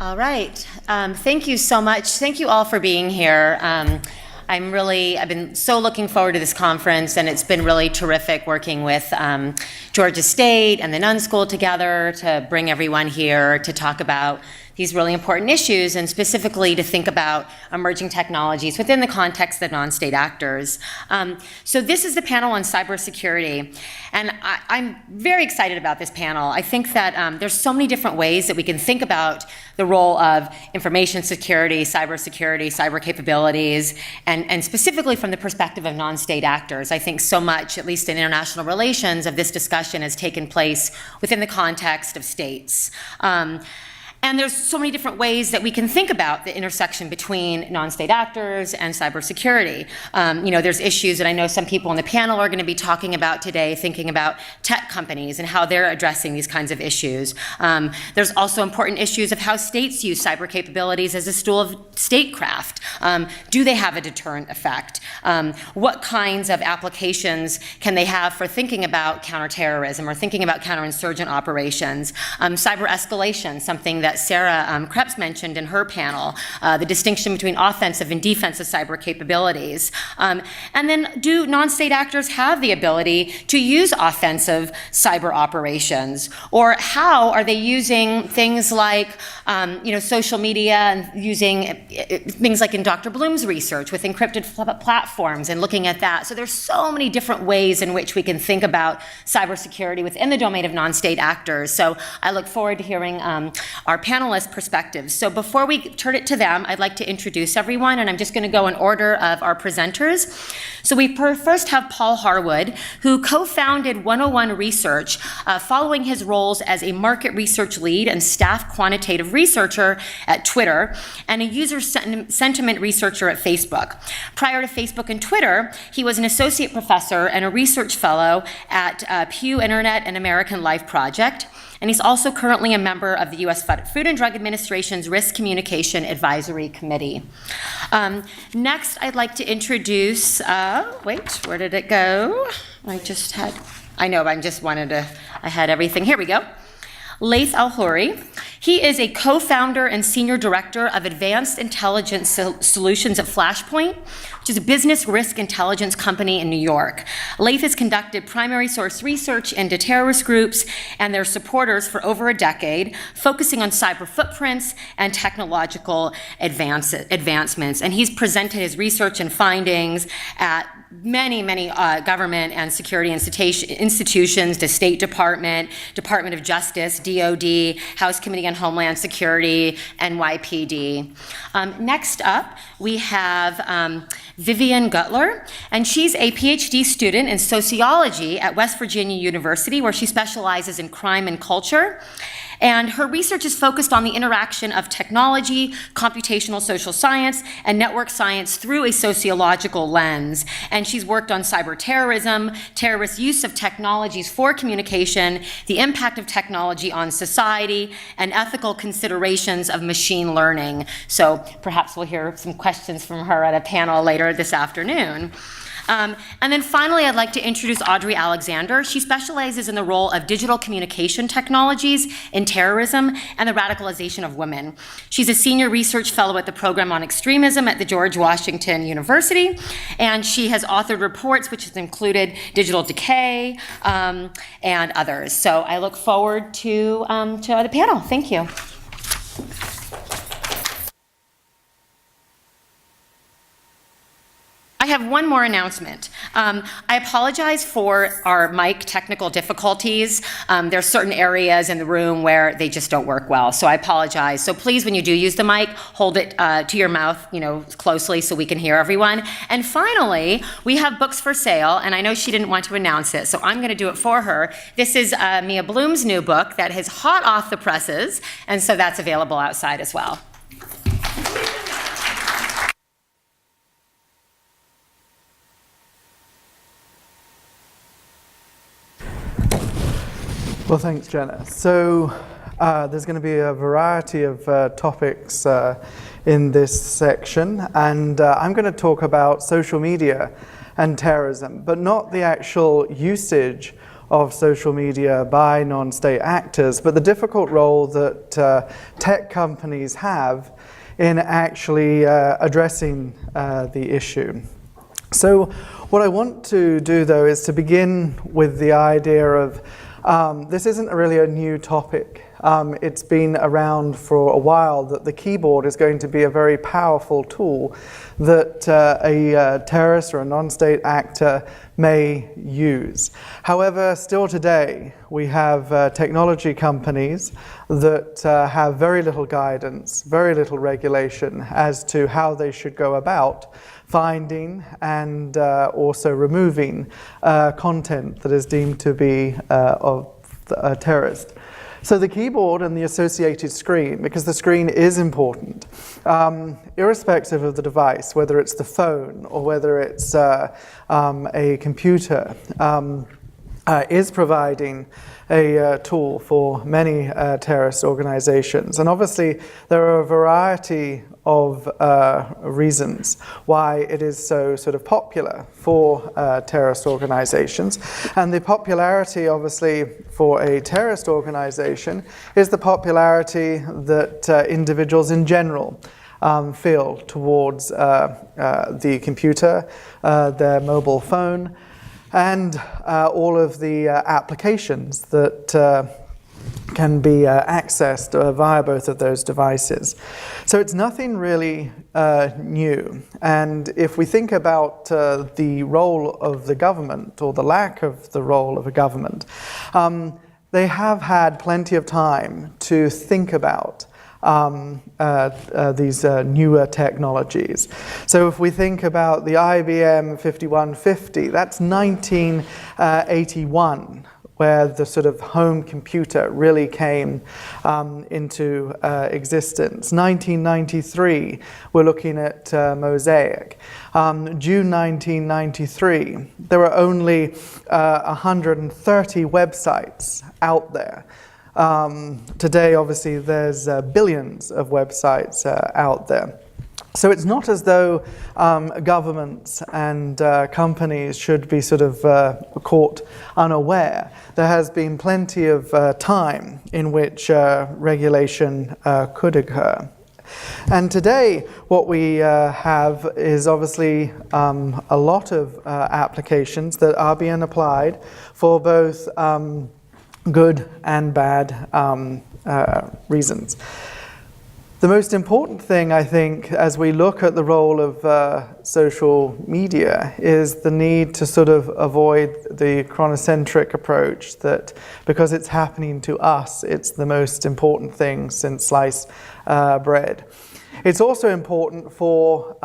All right. Thank you so much. Thank you all for being here. I've been so looking forward to this conference, and it's been really terrific working with Georgia State and the Nunn School together to bring everyone here to talk about these really important issues, and specifically to think about emerging technologies within the context of non-state actors. So this is the panel on cybersecurity, and I'm very excited about this panel. I think that there's so many different ways that we can think about the role of information security, cyber capabilities, and specifically from the perspective of non-state actors. I think so much, at least in international relations, of this discussion has taken place within the context of states. And there's so many different ways that we can think about the intersection between non-state actors and cybersecurity. There's issues that I know some people on the panel are going to be talking about today, thinking about tech companies and how they're addressing these kinds of issues. There's also important issues of how states use cyber capabilities as a tool of statecraft. Do they have a deterrent effect? What kinds of applications can they have for thinking about counterterrorism or thinking about counterinsurgent operations? Cyber escalation, something that Sarah Krebs mentioned in her panel, the distinction between offensive and defensive cyber capabilities. And then do non-state actors have the ability to use offensive cyber operations? Or how are they using things like social media and using things like in Dr. Bloom's research with encrypted platforms and looking at that? So there's so many different ways in which we can think about cybersecurity within the domain of non-state actors. So I look forward to hearing our panelists' perspectives. So before we turn it to them, I'd like to introduce everyone, and I'm just going to go in order of our presenters. So we first have Paul Harwood, who co-founded 101 Research following his roles as a market research lead and staff quantitative researcher at Twitter and a user sentiment researcher at Facebook. Prior to Facebook and Twitter, he was an associate professor and a research fellow at Pew Internet and American Life Project. And he's also currently a member of the U.S. Food and Drug Administration's Risk Communication Advisory Committee. Next, I'd like to introduce, where did it go? I had everything. Here we go. Laith Al-Houri. He is a co-founder and senior director of Advanced Intelligence Solutions at Flashpoint, which is a business risk intelligence company in New York. Laith has conducted primary source research into terrorist groups and their supporters for over a decade, focusing on cyber footprints and technological advancements. And he's presented his research and findings at many government and security institutions, the State Department, Department of Justice, DOD, House Committee on Homeland Security, NYPD. Next up, we have Vivian Gutler, and she's a PhD student in sociology at West Virginia University, where she specializes in crime and culture. And her research is focused on the interaction of technology, computational social science, and network science through a sociological lens. And she's worked on cyber terrorism, terrorist use of technologies for communication, the impact of technology on society, and ethical considerations of machine learning. So perhaps we'll hear some questions from her at a panel later this afternoon. And then finally, I'd like to introduce Audrey Alexander. She specializes in the role of digital communication technologies in terrorism and the radicalization of women. She's a senior research fellow at the Program on Extremism at the George Washington University, and she has authored reports which has included Digital Decay and others. So I look forward to the panel. Thank you. I have one more announcement. I apologize for our mic technical difficulties. There are certain areas in the room where they just don't work well, so I apologize. So please, when you do use the mic, hold it to your mouth, closely so we can hear everyone. And finally, we have books for sale, and I know she didn't want to announce it, so I'm going to do it for her. This is Mia Bloom's new book that is hot off the presses, and so that's available outside as well. Well, thanks, Jenna. So there's going to be a variety of topics in this section, and I'm going to talk about social media and terrorism, but not the actual usage of social media by non-state actors, but the difficult role that tech companies have in actually addressing the issue. So what I want to do, though, is to begin with the idea of this isn't really a new topic. It's been around for a while that the keyboard is going to be a very powerful tool that a terrorist or a non-state actor may use. However, still today, we have technology companies that have very little guidance, very little regulation as to how they should go about finding and also removing content that is deemed to be of a terrorist. So the keyboard and the associated screen, because the screen is important, irrespective of the device, whether it's the phone or whether it's a computer, is providing a tool for many terrorist organizations. And obviously, there are a variety of reasons why it is so sort of popular for terrorist organizations. And the popularity, obviously, for a terrorist organization is the popularity that individuals in general feel towards the computer, their mobile phone, and all of the applications that can be accessed via both of those devices. So it's nothing really new. And if we think about the role of the government, or the lack of the role of a government, they have had plenty of time to think about these newer technologies. So if we think about the IBM 5150, that's 1981, where the sort of home computer really came into existence. 1993, we're looking at Mosaic. June 1993, there were only 130 websites out there. Today, obviously, there's billions of websites out there. So it's not as though governments and companies should be sort of caught unaware. There has been plenty of time in which regulation could occur. And today, what we have is obviously a lot of applications that are being applied for both good and bad reasons. The most important thing, I think, as we look at the role of social media is the need to sort of avoid the chronocentric approach that because it's happening to us, it's the most important thing since sliced bread. It's also important for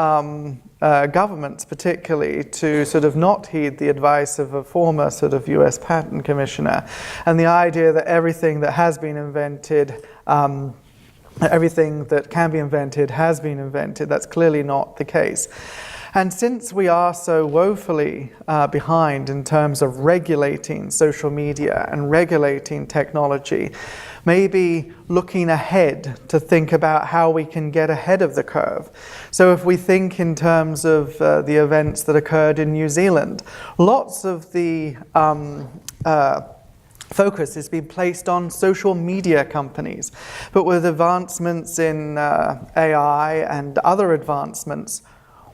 governments particularly to sort of not heed the advice of a former sort of US patent commissioner and the idea that everything that has been invented everything that can be invented has been invented. That's clearly not the case. And since we are so woefully behind in terms of regulating social media and regulating technology, maybe looking ahead to think about how we can get ahead of the curve. So if we think in terms of the events that occurred in New Zealand, lots of the focus has been placed on social media companies. But with advancements in AI and other advancements,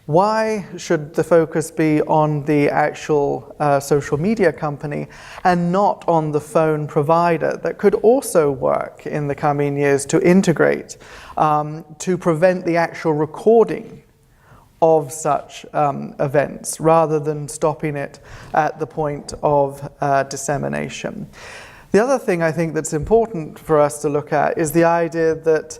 why should the focus be on the actual social media company and not on the phone provider that could also work in the coming years to integrate, to prevent the actual recording of such events rather than stopping it at the point of dissemination. The other thing I think that's important for us to look at is the idea that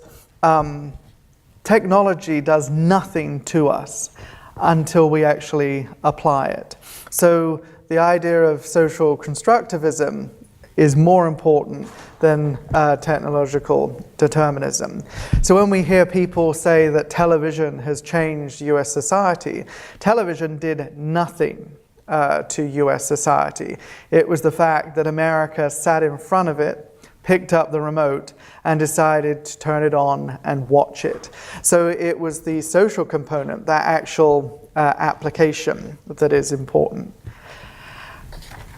technology does nothing to us until we actually apply it. So the idea of social constructivism is more important than technological determinism. So when we hear people say that television has changed US society, television did nothing to US society. It was the fact that America sat in front of it, picked up the remote, and decided to turn it on and watch it. So it was the social component, that actual application, that is important.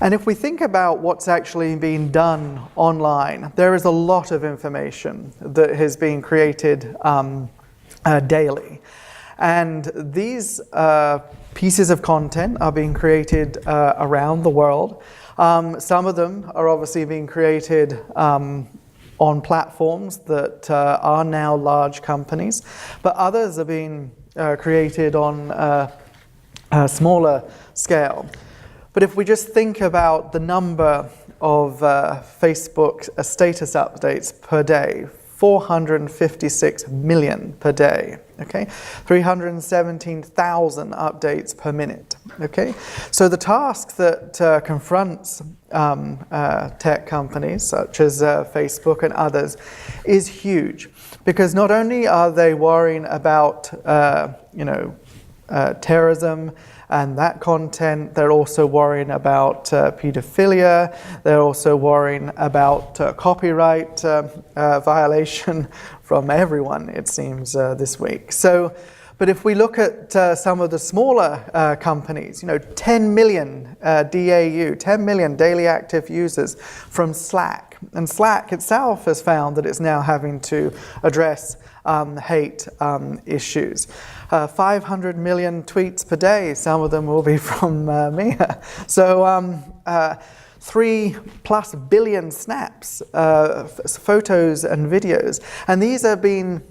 And if we think about what's actually being done online, there is a lot of information that is being created daily. And these pieces of content are being created around the world. Some of them are obviously being created on platforms that are now large companies, but others are being created on a smaller scale. But if we just think about the number of Facebook status updates per day, 456 million per day, okay? 317,000 updates per minute, okay? So the task that confronts tech companies such as Facebook and others is huge, because not only are they worrying about, terrorism and that content, they're also worrying about pedophilia, they're also worrying about copyright violation from everyone, it seems, this week. So, but if we look at some of the smaller companies, 10 million DAU, 10 million daily active users from Slack. And Slack itself has found that it's now having to address hate issues. 500 million tweets per day, some of them will be from Mia. So 3+ billion snaps, photos and videos. And these are being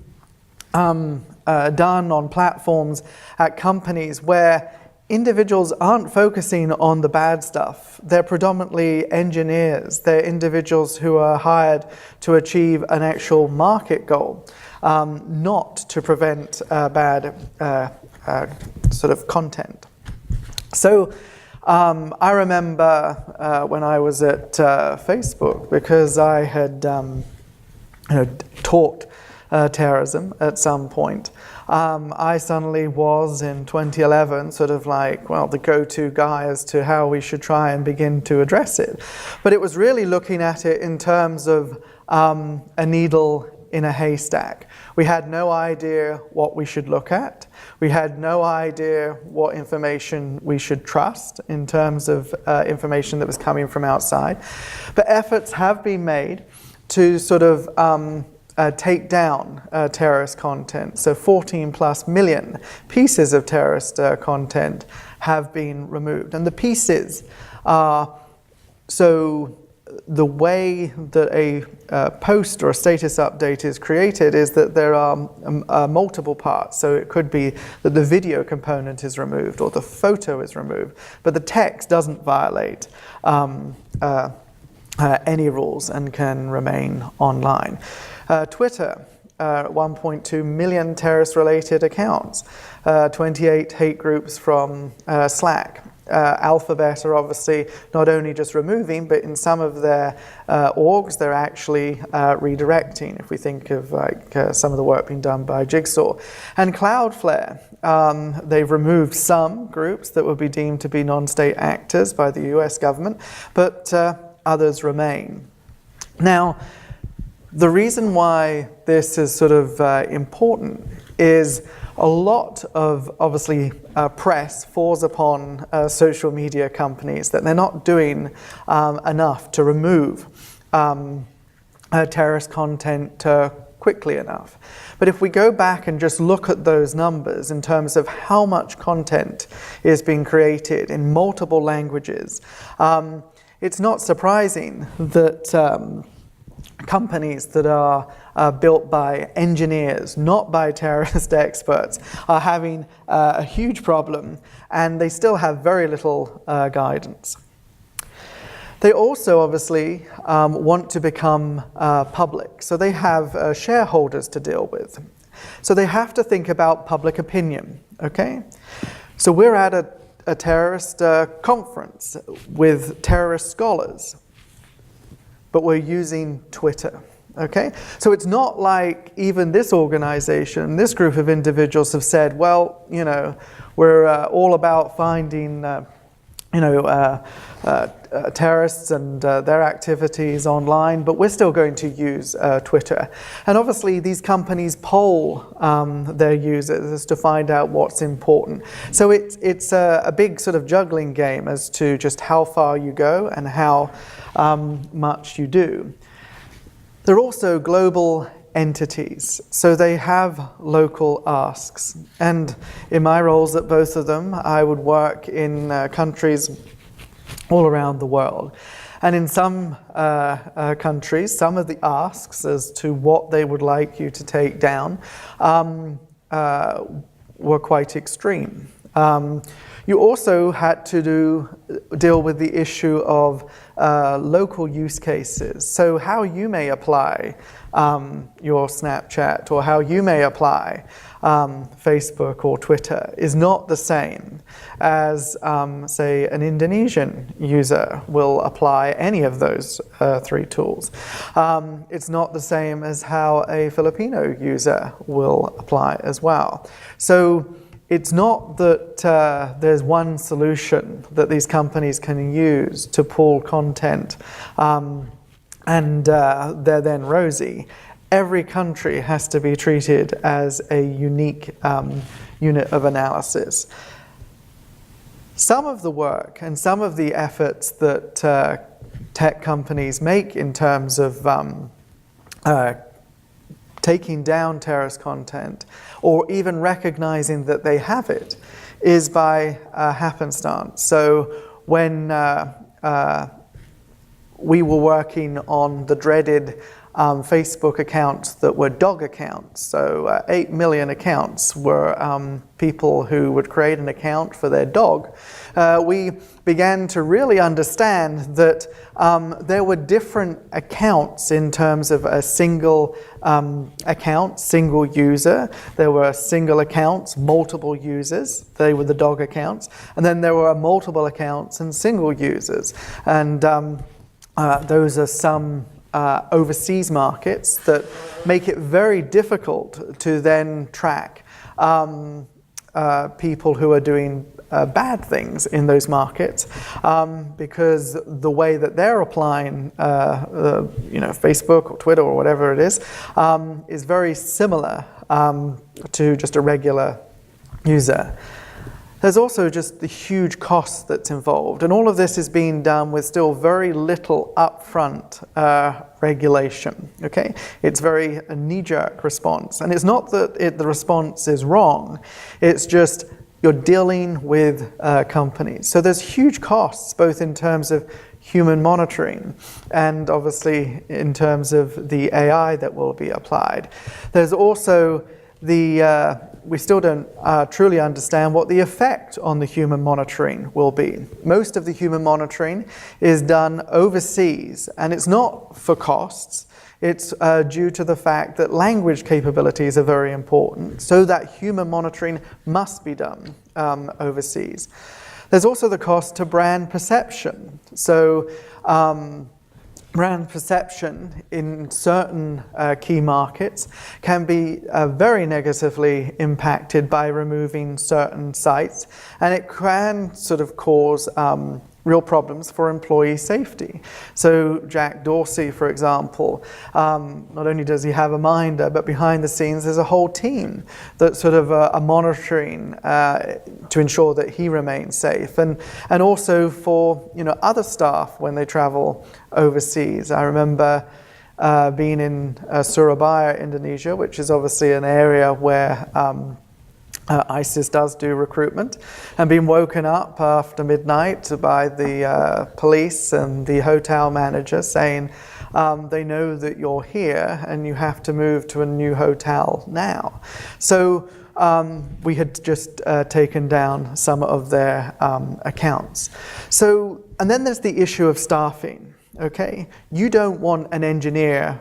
done on platforms at companies where individuals aren't focusing on the bad stuff. They're predominantly engineers. They're individuals who are hired to achieve an actual market goal, not to prevent bad sort of content. So I remember when I was at Facebook, because I had taught terrorism at some point, I suddenly was, in 2011, sort of like, well, the go-to guy as to how we should try and begin to address it. But it was really looking at it in terms of a needle in a haystack. We had no idea what we should look at. We had no idea what information we should trust in terms of information that was coming from outside. But efforts have been made to sort of take down terrorist content. So 14+ million pieces of terrorist content have been removed. And the pieces are, so the way that a post or a status update is created is that there are multiple parts. So it could be that the video component is removed or the photo is removed, but the text doesn't violate any rules and can remain online. Twitter, 1.2 million terrorist-related accounts, 28 hate groups from Slack. Alphabet are obviously not only just removing, but in some of their orgs, they're actually redirecting, if we think of some of the work being done by Jigsaw. And Cloudflare, they've removed some groups that would be deemed to be non-state actors by the US government, but others remain. Now, the reason why this is sort of important is a lot of, obviously, press falls upon social media companies that they're not doing enough to remove terrorist content quickly enough. But if we go back and just look at those numbers in terms of how much content is being created in multiple languages, it's not surprising that companies that are built by engineers, not by terrorist experts, are having a huge problem, and they still have very little guidance. They also obviously want to become public, so they have shareholders to deal with. So they have to think about public opinion, okay? So we're at a terrorist conference with terrorist scholars, but we're using Twitter, okay? So it's not like even this organization, this group of individuals have said, well, we're all about finding terrorists and their activities online, but we're still going to use Twitter. And obviously these companies poll their users to find out what's important. So it's a big sort of juggling game as to just how far you go and how much you do. They're also global entities, so they have local asks. And in my roles at both of them, I would work in countries all around the world. And in some countries, some of the asks as to what they would like you to take down were quite extreme. You also had to deal with the issue of local use cases. So how you may apply your Snapchat or how you may apply Facebook or Twitter is not the same as, say, an Indonesian user will apply any of those three tools. It's not the same as how a Filipino user will apply as well. So it's not that there's one solution that these companies can use to pull content and they're then rosy. Every country has to be treated as a unique unit of analysis. Some of the work and some of the efforts that tech companies make in terms of taking down terrorist content or even recognizing that they have it is by happenstance. So when we were working on the dreaded Facebook accounts that were dog accounts. So 8 million accounts were people who would create an account for their dog. We began to really understand that there were different accounts in terms of a single account, single user. There were single accounts, multiple users. They were the dog accounts. And then there were multiple accounts and single users. And those are some overseas markets that make it very difficult to then track people who are doing bad things in those markets because the way that they're applying Facebook or Twitter or whatever it is very similar to just a regular user. There's also just the huge cost that's involved, and all of this is being done with still very little upfront regulation. Okay, it's very a knee-jerk response, and it's not that the response is wrong. It's just you're dealing with companies. So there's huge costs, both in terms of human monitoring and obviously in terms of the AI that will be applied. There's also we still don't truly understand what the effect on the human monitoring will be. Most of the human monitoring is done overseas, and it's not for costs. It's due to the fact that language capabilities are very important, so that human monitoring must be done overseas. There's also the cost to brand perception. So brand perception in certain key markets can be very negatively impacted by removing certain sites, and it can sort of cause real problems for employee safety. So Jack Dorsey, for example, not only does he have a Minder, but behind the scenes there's a whole team that sort of are monitoring to ensure that he remains safe, and also for other staff when they travel overseas. I remember being in Surabaya, Indonesia, which is obviously an area where ISIS does do recruitment, and being woken up after midnight by the police and the hotel manager saying they know that you're here and you have to move to a new hotel now. So we had just taken down some of their accounts. So, and then there's the issue of staffing. Okay, you don't want an engineer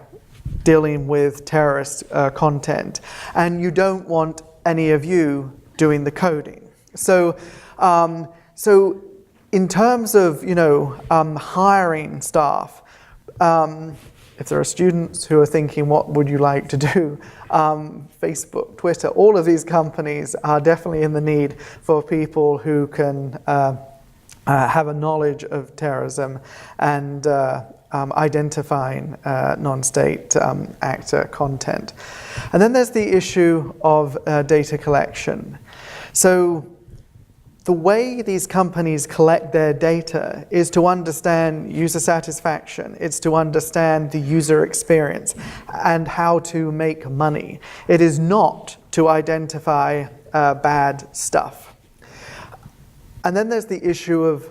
dealing with terrorist content, and you don't want any of you doing the coding. So, in terms of hiring staff, if there are students who are thinking, what would you like to do? Facebook, Twitter, all of these companies are definitely in the need for people who can have a knowledge of terrorism and identifying non-state actor content. And then there's the issue of data collection. So the way these companies collect their data is to understand user satisfaction. It's to understand the user experience and how to make money. It is not to identify bad stuff. And then there's the issue of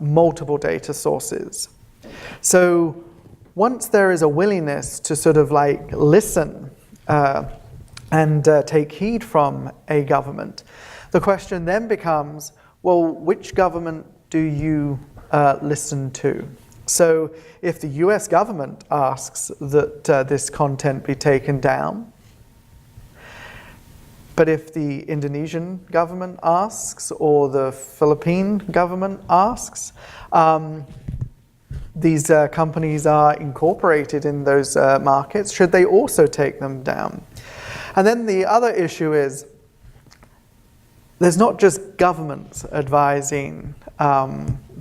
multiple data sources. So once there is a willingness to sort of like listen and take heed from a government, the question then becomes, well, which government do you listen to? So if the US government asks that this content be taken down, but if the Indonesian government asks or the Philippine government asks, these companies are incorporated in those markets, should they also take them down? And then the other issue is, there's not just governments advising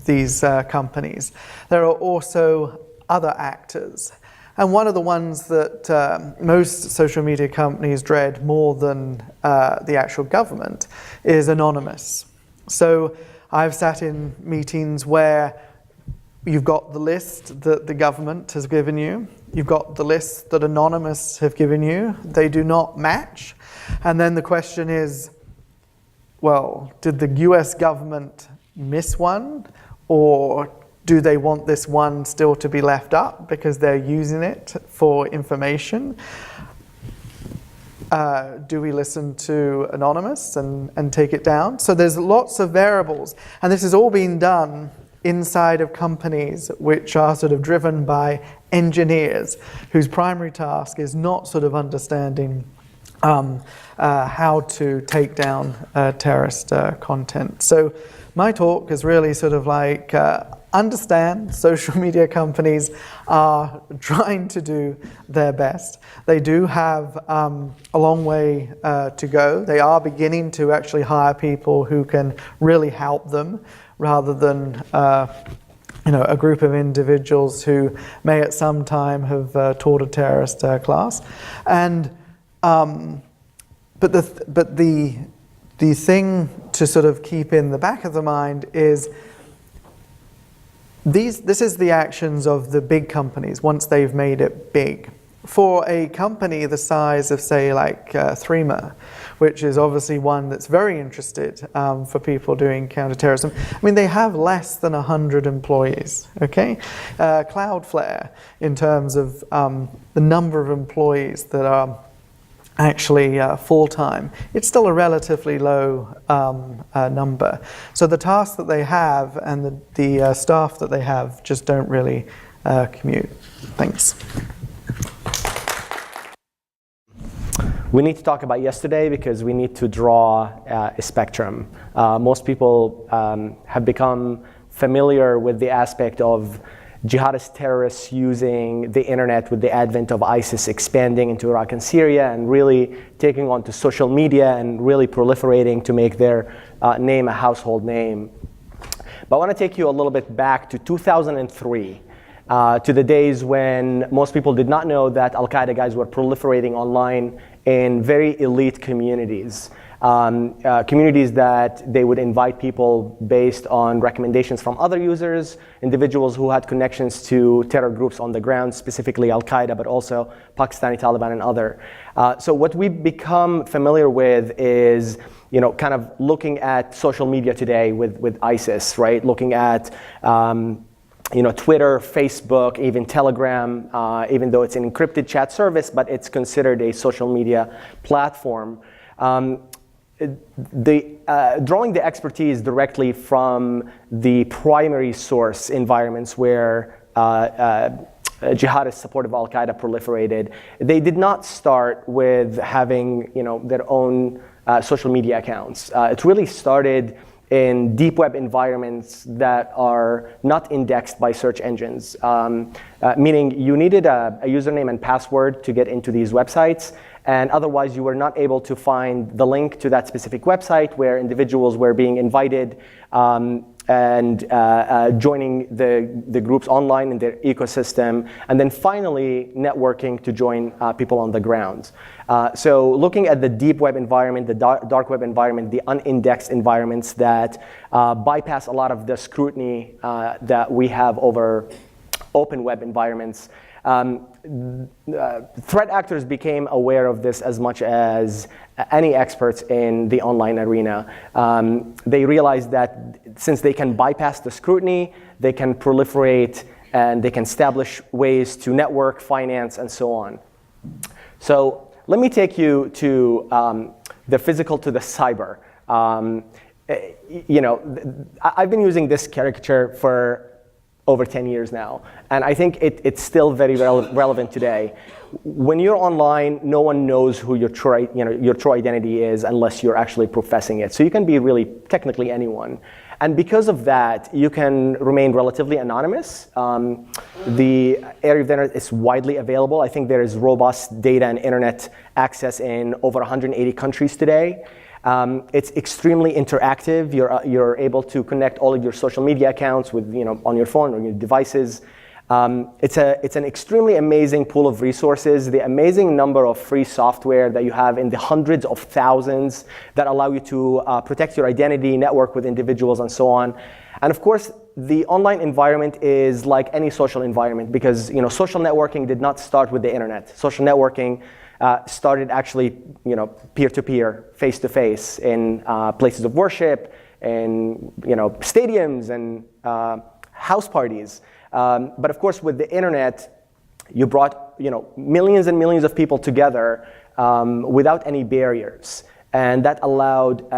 these companies. There are also other actors. And one of the ones that most social media companies dread more than the actual government is anonymous. So I've sat in meetings where you've got the list that the government has given you. You've got the list that Anonymous have given you. They do not match. And then the question is, well, did the US government miss one? Or do they want this one still to be left up because they're using it for information? Do we listen to Anonymous and take it down? So there's lots of variables. And this is all being done inside of companies which are sort of driven by engineers whose primary task is not sort of understanding how to take down terrorist content. So my talk is really sort of like understand social media companies are trying to do their best. They do have a long way to go. They are beginning to actually hire people who can really help them rather than a group of individuals who may at some time have taught a terrorist class. And but the thing to sort of keep in the back of the mind is this is the actions of the big companies once they've made it big. For a company the size of, say, like Threema, which is obviously one that's very interested for people doing counterterrorism. I mean, they have less than 100 employees, okay? Cloudflare, in terms of the number of employees that are actually full-time, it's still a relatively low number. So the tasks that they have and the staff that they have just don't really commute. Thanks. We need to talk about yesterday because we need to draw a spectrum. Most people have become familiar with the aspect of jihadist terrorists using the internet with the advent of ISIS expanding into Iraq and Syria and really taking on to social media and really proliferating to make their name a household name. But I want to take you a little bit back to 2003. To the days when most people did not know that Al-Qaeda guys were proliferating online in very elite communities. Communities that they would invite people based on recommendations from other users, individuals who had connections to terror groups on the ground, specifically Al-Qaeda, but also Pakistani Taliban and other. So what we've become familiar with is, kind of looking at social media today with ISIS, right? Looking at Twitter, Facebook, even Telegram, even though it's an encrypted chat service, but it's considered a social media platform. Drawing the expertise directly from the primary source environments where jihadist support of Al-Qaeda proliferated, they did not start with having their own social media accounts. It really started in deep web environments that are not indexed by search engines, meaning you needed a username and password to get into these websites, and otherwise you were not able to find the link to that specific website where individuals were being invited joining the groups online in their ecosystem, and then finally networking to join people on the ground. So looking at the deep web environment, the dark web environment, the unindexed environments that bypass a lot of the scrutiny that we have over open web environments. Threat actors became aware of this as much as any experts in the online arena. They realized that since they can bypass the scrutiny, they can proliferate and they can establish ways to network, finance, and so on. So let me take you to the physical to the cyber. I've been using this caricature for over 10 years now, and I think it's still very relevant today. When you're online, no one knows who your true identity is unless you're actually professing it. So you can be really technically anyone. And because of that, you can remain relatively anonymous. The area of the internet is widely available. I think there is robust data and internet access in over 180 countries today. It's extremely interactive. You're able to connect all of your social media accounts with, on your phone or your devices. It's an extremely amazing pool of resources. The amazing number of free software that you have in the hundreds of thousands that allow you to protect your identity, network with individuals, and so on. And of course, the online environment is like any social environment because social networking did not start with the internet. Social networking started actually, peer-to-peer, face-to-face in places of worship, in stadiums and house parties. But of course, with the internet, you brought millions and millions of people together without any barriers, and that allowed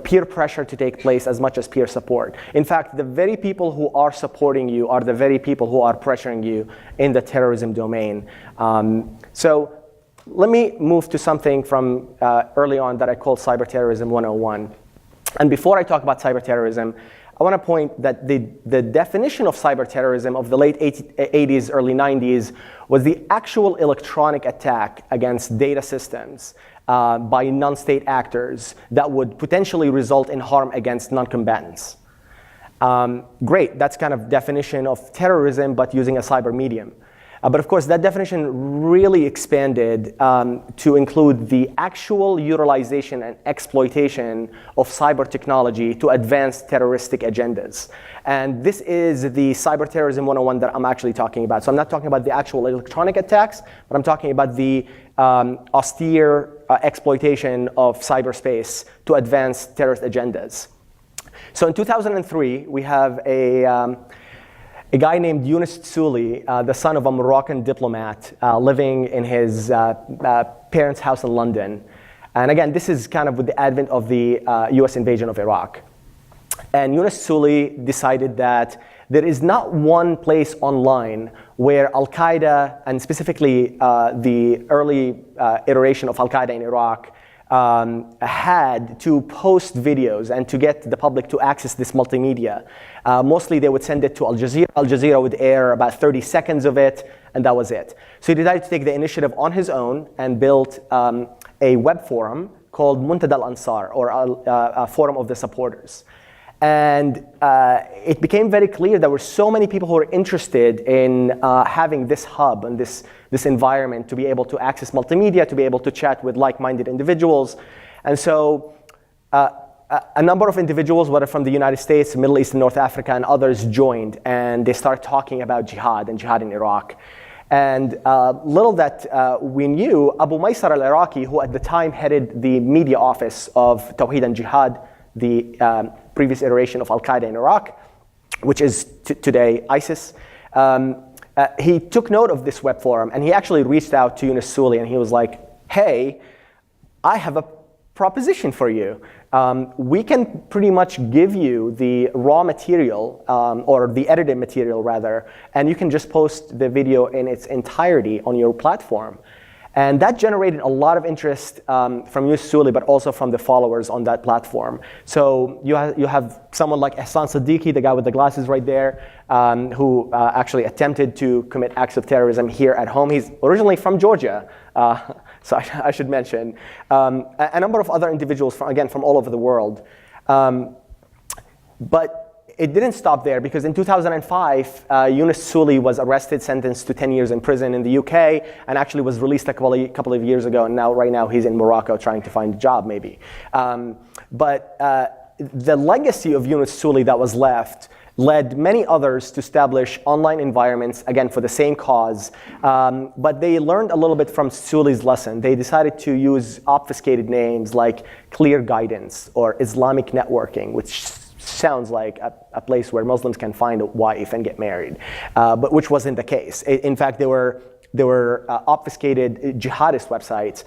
peer pressure to take place as much as peer support. In fact, the very people who are supporting you are the very people who are pressuring you in the terrorism domain. So let me move to something from early on that I call Cyber Terrorism 101. And before I talk about cyber terrorism, I want to point that the definition of cyber terrorism of the late 80s, early 90s was the actual electronic attack against data systems by non-state actors that would potentially result in harm against non-combatants. Great, that's kind of definition of terrorism, but using a cyber medium. But of course, that definition really expanded to include the actual utilization and exploitation of cyber technology to advance terroristic agendas. And this is the Cyber Terrorism 101 that I'm actually talking about. So I'm not talking about the actual electronic attacks, but I'm talking about the austere exploitation of cyberspace to advance terrorist agendas. So in 2003, we have a guy named Younes Tsouli, the son of a Moroccan diplomat, living in his parents' house in London. And again, this is kind of with the advent of the US invasion of Iraq. And Younes Tsouli decided that there is not one place online where Al-Qaeda, and specifically the early iteration of Al-Qaeda in Iraq, had to post videos and to get the public to access this multimedia. Mostly they would send it to Al Jazeera. Al Jazeera would air about 30 seconds of it, and that was it. So he decided to take the initiative on his own and built a web forum called Muntada al-Ansar, or a forum of the supporters. And it became very clear there were so many people who were interested in having this hub and this environment to be able to access multimedia, to be able to chat with like-minded individuals. And so a number of individuals, whether from the United States, Middle East, and North Africa, and others joined, and they started talking about jihad and jihad in Iraq. And little that we knew, Abu Maysar al-Iraqi, who at the time headed the media office of Tawheed and Jihad, the previous iteration of Al-Qaeda in Iraq, which is today ISIS, he took note of this web forum, and he actually reached out to Younes Tsouli, and he was like, hey, I have a proposition for you. We can pretty much give you the raw material, or the edited material rather, and you can just post the video in its entirety on your platform. And that generated a lot of interest from Younes Tsouli, but also from the followers on that platform. So you have someone like Ehsan Siddiqui, the guy with the glasses right there, who actually attempted to commit acts of terrorism here at home. He's originally from Georgia, so I should mention. A number of other individuals, from all over the world. But it didn't stop there, because in 2005, Yunus Suli was arrested, sentenced to 10 years in prison in the UK, and actually was released a couple of years ago, and right now he's in Morocco trying to find a job, maybe. But the legacy of Yunus Suli that was led many others to establish online environments, again, for the same cause. But they learned a little bit from Suli's lesson. They decided to use obfuscated names like Clear Guidance or Islamic Networking, which sounds like a place where Muslims can find a wife and get married, but which wasn't the case. In fact, they were obfuscated jihadist websites.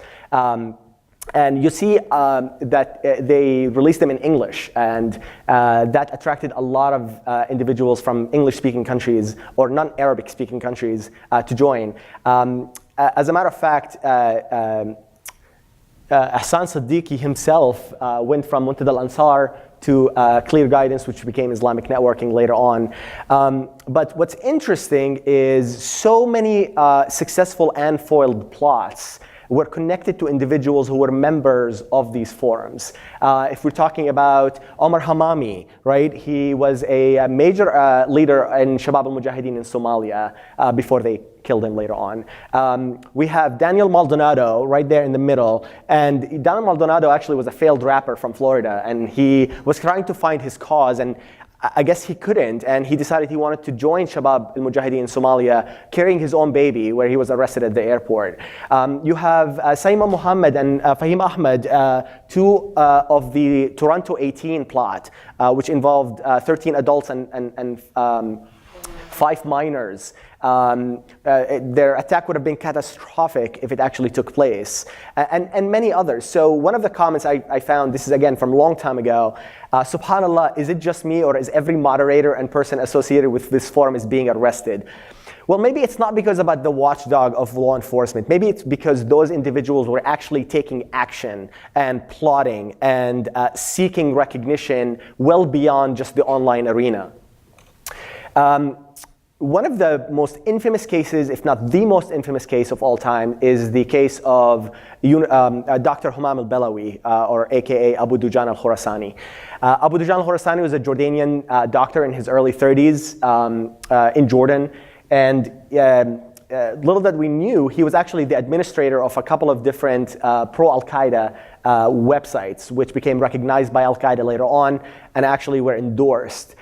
And you see that they released them in English, and that attracted a lot of individuals from English-speaking countries or non-Arabic-speaking countries to join. As a matter of fact, Hassan Siddiqui himself went from Muntada al-Ansar to Clear Guidance, which became Islamic Networking later on. But what's interesting is so many successful and foiled plots were connected to individuals who were members of these forums. If we're talking about Omar Hamami, right? He was a major leader in Shabab al-Mujahideen in Somalia before they killed him later on. We have Daniel Maldonado right there in the middle. And Daniel Maldonado actually was a failed rapper from Florida, and he was trying to find his cause, and I guess he couldn't, and he decided he wanted to join Shabab al-Mujahideen in Somalia, carrying his own baby, where he was arrested at the airport. You have Saima Muhammad and Fahim Ahmed, two of the Toronto 18 plot, which involved 13 adults and 5 minors. Their attack would have been catastrophic if it actually took place, and many others. So one of the comments I found, this is again from a long time ago, subhanAllah, is it just me, or is every moderator and person associated with this forum is being arrested? Well, maybe it's not because about the watchdog of law enforcement. Maybe it's because those individuals were actually taking action and plotting and seeking recognition well beyond just the online arena. One of the most infamous cases, if not the most infamous case of all time, is the case of Dr. Humam al-Balawi, or AKA Abu Dujan al-Khorasani. Abu Dujan al-Khorasani was a Jordanian doctor in his early 30s in Jordan. And little that we knew, he was actually the administrator of a couple of different pro-Al-Qaeda websites, which became recognized by Al-Qaeda later on and actually were endorsed.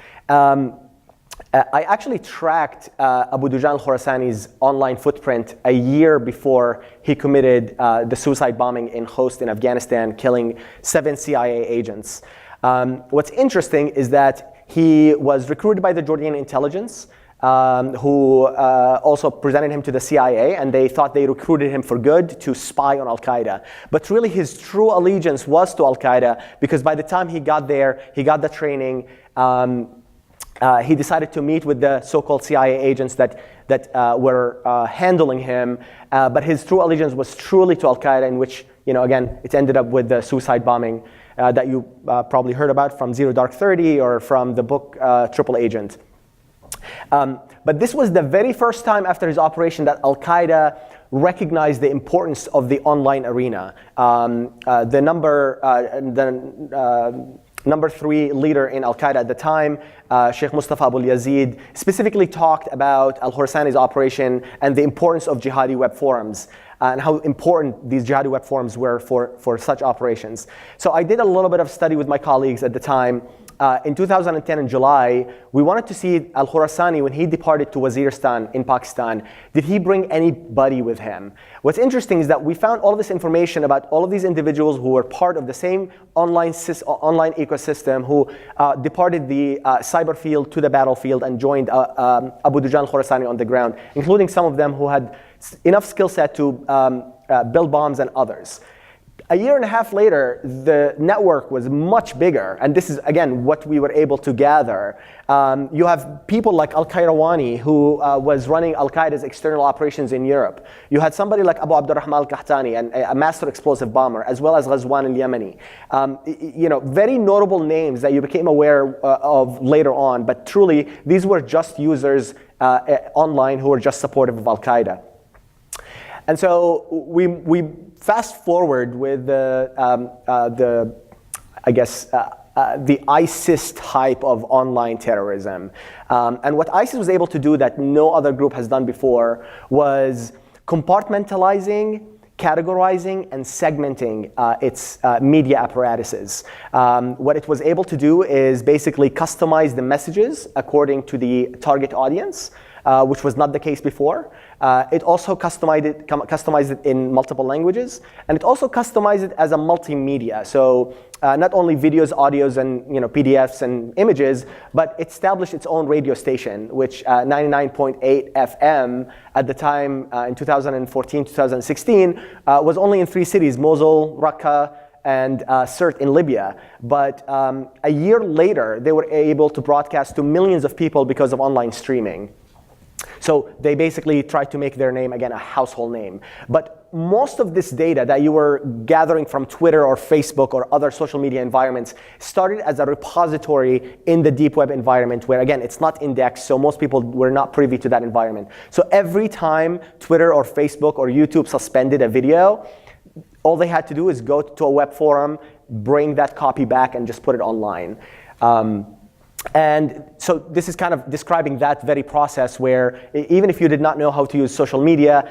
I actually tracked Abu Dujan al-Khorasani's online footprint a year before he committed the suicide bombing in Khost in Afghanistan, killing 7 CIA agents. What's interesting is that he was recruited by the Jordanian intelligence, who also presented him to the CIA, and they thought they recruited him for good to spy on Al-Qaeda. But really his true allegiance was to Al-Qaeda, because by the time he got there, he got the training, he decided to meet with the so-called CIA agents that were handling him, but his true allegiance was truly to Al-Qaeda, in which, again, it ended up with the suicide bombing that you probably heard about from Zero Dark 30 or from the book Triple Agent. But this was the very first time after his operation that Al-Qaeda recognized the importance of the online arena. The number 3 leader in Al-Qaeda at the time, Sheikh Mustafa Abu Yazid, specifically talked about al-Khorasani's operation and the importance of jihadi web forums and how important these jihadi web forums were for such operations. So I did a little bit of study with my colleagues at the time. In 2010 in July, we wanted to see al-Khorasani, when he departed to Waziristan in Pakistan, did he bring anybody with him? What's interesting is that we found all of this information about all of these individuals who were part of the same online ecosystem, who departed the cyber field to the battlefield and joined Abu Dujan al-Khorasani on the ground, including some of them who had enough skill set to build bombs and others. A year and a half later, the network was much bigger, and this is, again, what we were able to gather. You have people like Al-Qayrawani, who was running Al-Qaeda's external operations in Europe. You had somebody like Abu Abdurrahman al-Qahtani, a master explosive bomber, as well as Ghazwan al-Yamani. Very notable names that you became aware of later on, but truly, these were just users online who were just supportive of Al-Qaeda. And so we fast forward with the the ISIS type of online terrorism. And what ISIS was able to do that no other group has done before was compartmentalizing, categorizing, and segmenting its media apparatuses. What it was able to do is basically customize the messages according to the target audience, which was not the case before. It also customized it in multiple languages, and it also customized it as a multimedia. So not only videos, audios, and PDFs and images, but it established its own radio station, which 99.8 FM at the time in 2014, 2016 was only in 3 cities: Mosul, Raqqa, and Sirte in Libya. But a year later, they were able to broadcast to millions of people because of online streaming. So they basically tried to make their name, again, a household name. But most of this data that you were gathering from Twitter or Facebook or other social media environments started as a repository in the deep web environment where, again, it's not indexed, so most people were not privy to that environment. So every time Twitter or Facebook or YouTube suspended a video, all they had to do is go to a web forum, bring that copy back, and just put it online. And so this is kind of describing that very process where even if you did not know how to use social media,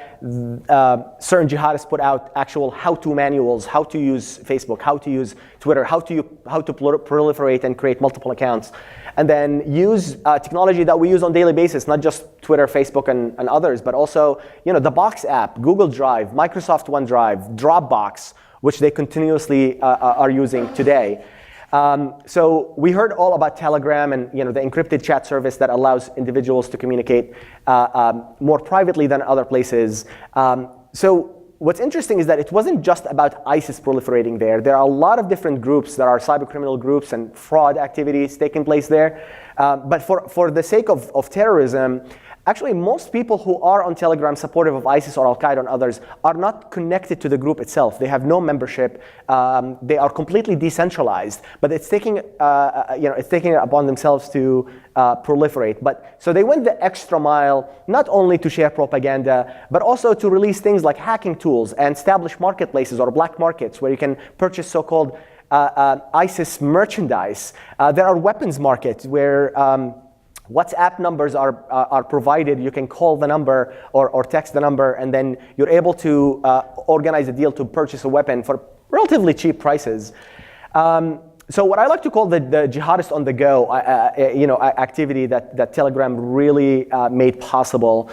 certain jihadists put out actual how-to manuals, how to use Facebook, how to use Twitter, how to proliferate and create multiple accounts, and then use technology that we use on a daily basis, not just Twitter, Facebook, and others, but also the Box app, Google Drive, Microsoft OneDrive, Dropbox, which they continuously are using today. So we heard all about Telegram and the encrypted chat service that allows individuals to communicate more privately than other places. So what's interesting is that it wasn't just about ISIS proliferating there. There are a lot of different groups. There are cybercriminal groups and fraud activities taking place there. But for the sake of terrorism, actually, most people who are on Telegram supportive of ISIS or Al-Qaeda and others are not connected to the group itself. They have no membership. They are completely decentralized. But it's taking it upon themselves to proliferate. So they went the extra mile, not only to share propaganda, but also to release things like hacking tools and establish marketplaces or black markets where you can purchase so-called ISIS merchandise. There are weapons markets where WhatsApp numbers are provided. You can call the number or text the number, and then you're able to organize a deal to purchase a weapon for relatively cheap prices. So what I like to call the jihadist on the go activity that Telegram really made possible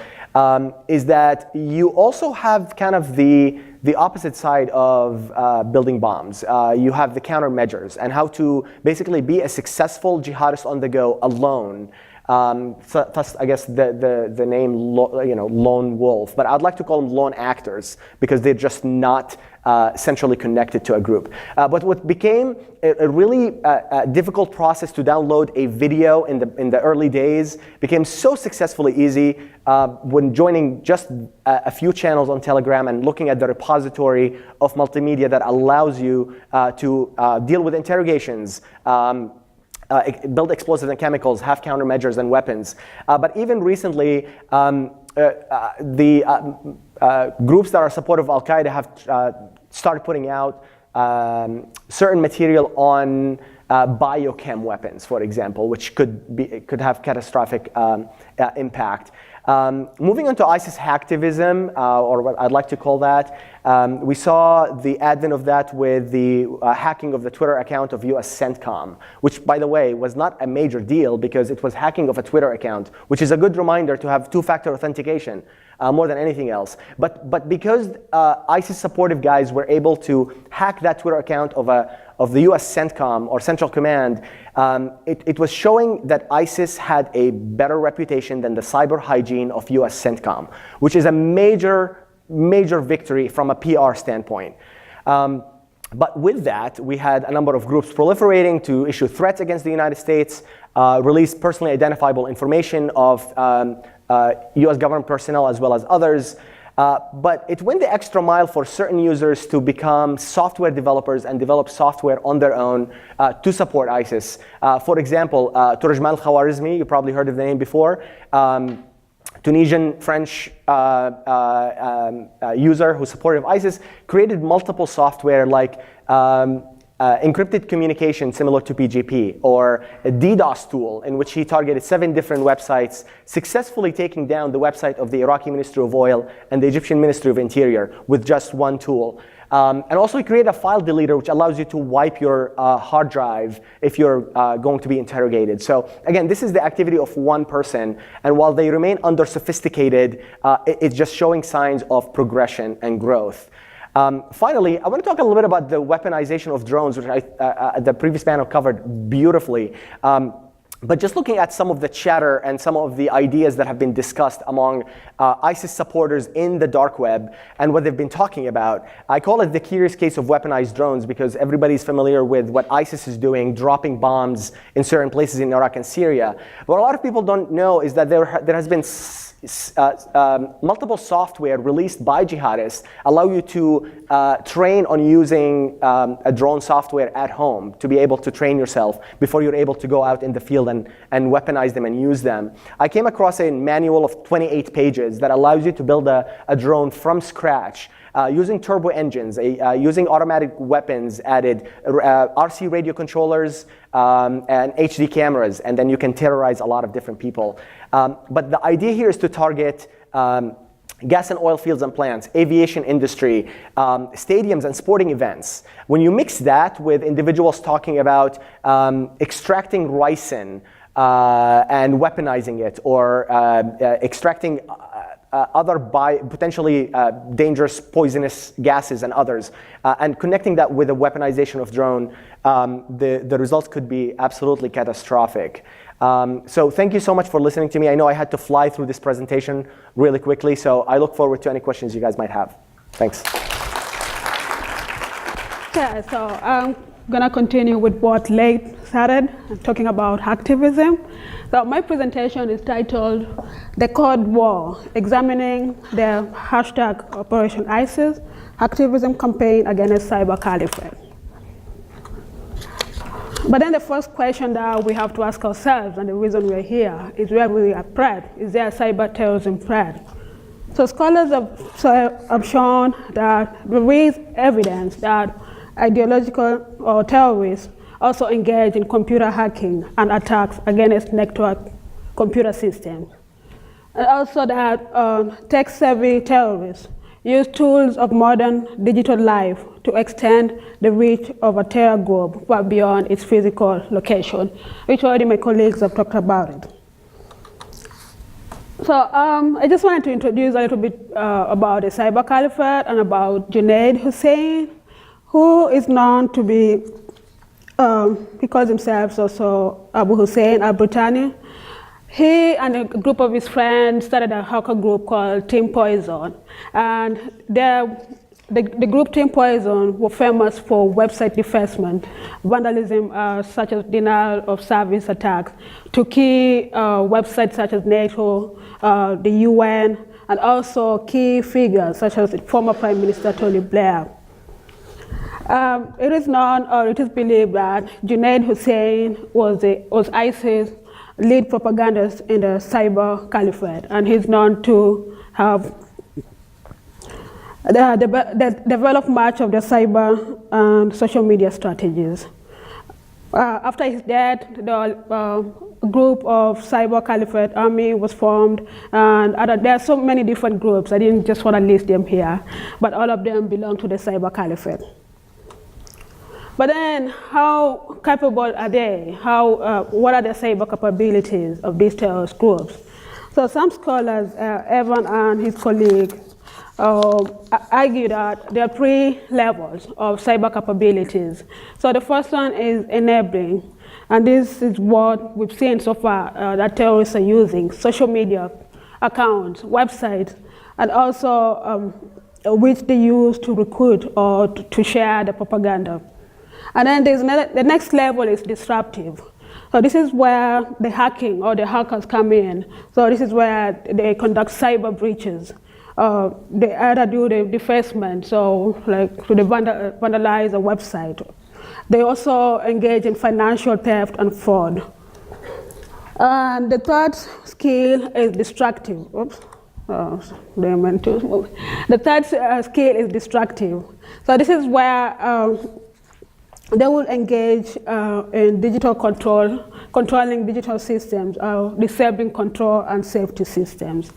is that you also have kind of the opposite side of building bombs. You have the countermeasures and how to basically be a successful jihadist on the go alone. Thus, I guess the name lone wolf, but I'd like to call them lone actors because they're just not centrally connected to a group. But what became a really difficult process to download a video in the early days became so successfully easy when joining just a few channels on Telegram and looking at the repository of multimedia that allows you to deal with interrogations, build explosives and chemicals, have countermeasures and weapons. But even recently, the groups that are supportive of Al-Qaeda have started putting out certain material on biochem weapons, for example, which could have catastrophic impact. Moving on to ISIS hacktivism, or what I'd like to call that, we saw the advent of that with the hacking of the Twitter account of US CENTCOM, which, by the way, was not a major deal because it was hacking of a Twitter account, which is a good reminder to have two-factor authentication more than anything else. But because ISIS supportive guys were able to hack that Twitter account of the US CENTCOM or Central Command, it was showing that ISIS had a better reputation than the cyber hygiene of US CENTCOM, which is a major victory from a PR standpoint. But with that, we had a number of groups proliferating to issue threats against the United States, release personally identifiable information of US government personnel as well as others. But it went the extra mile for certain users to become software developers and develop software on their own to support ISIS. For example, Turjman al-Khwarizmi, you probably heard of the name before, Tunisian French user who supported ISIS, created multiple software like encrypted communication similar to PGP, or a DDoS tool in which he targeted 7 different websites, successfully taking down the website of the Iraqi Ministry of Oil and the Egyptian Ministry of Interior with just one tool. And also he created a file deleter which allows you to wipe your hard drive if you're going to be interrogated. So again, this is the activity of one person, and while they remain under-sophisticated, it's just showing signs of progression and growth. Finally, I want to talk a little bit about the weaponization of drones, which the previous panel covered beautifully. But just looking at some of the chatter and some of the ideas that have been discussed among ISIS supporters in the dark web and what they've been talking about, I call it the curious case of weaponized drones, because everybody's familiar with what ISIS is doing, dropping bombs in certain places in Iraq and Syria. What a lot of people don't know is that there has been multiple software released by jihadists allow you to train on using a drone software at home to be able to train yourself before you're able to go out in the field and weaponize them and use them. I came across a manual of 28 pages that allows you to build a drone from scratch using turbo engines, using automatic weapons added, RC radio controllers, and HD cameras, and then you can terrorize a lot of different people. But the idea here is to target gas and oil fields and plants, aviation industry, stadiums and sporting events. When you mix that with individuals talking about extracting ricin and weaponizing it, or extracting other potentially dangerous poisonous gases and others, and connecting that with a weaponization of drone, the results could be absolutely catastrophic. So thank you so much for listening to me. I know I had to fly through this presentation really quickly, so I look forward to any questions you guys might have. Thanks. Yeah, so I'm going to continue with what Leigh started, talking about hacktivism. So my presentation is titled The Cold War, Examining the hashtag Operation ISIS Hacktivism Campaign Against Cyber Caliphate. But then the first question that we have to ask ourselves, and the reason we're here, is where we are threat. Is there a cyber terrorism threat? So scholars have shown that there is evidence that ideological or terrorists also engage in computer hacking and attacks against network computer systems. And also that tech-savvy terrorists use tools of modern digital life to extend the reach of a terror group far beyond its physical location, which already my colleagues have talked about it. So I just wanted to introduce a little bit about the cyber caliphate and about Junaid Hussain, who is known to be, he calls himself also Abu Hussein al-Britani. He and a group of his friends started a hacker group called Team Poison. And the group Team Poison were famous for website defacement, vandalism such as denial of service attacks to key websites such as NATO, the UN, and also key figures such as former Prime Minister Tony Blair. It is known, or it is believed, that Junaid Hussain was ISIS lead propagandist in the cyber caliphate, and he's known to have developed much of the cyber and social media strategies. After his death, the group of cyber caliphate army was formed, and there are so many different groups. I didn't just want to list them here, but all of them belong to the cyber caliphate. But then, how capable are they? What are the cyber capabilities of these terrorist groups? So some scholars, Evan and his colleague, argue that there are 3 levels of cyber capabilities. So the first one is enabling, and this is what we've seen so far that terrorists are using: social media accounts, websites, and also which they use to recruit or to share the propaganda. And then the next level is disruptive. So this is where the hacking or the hackers come in. So this is where they conduct cyber breaches. They either do the defacement, so like to vandalize a website. They also engage in financial theft and fraud. And the third skill is destructive. Oops. The third skill is destructive. So this is where they will engage in digital control, controlling digital systems, disabling control and safety systems.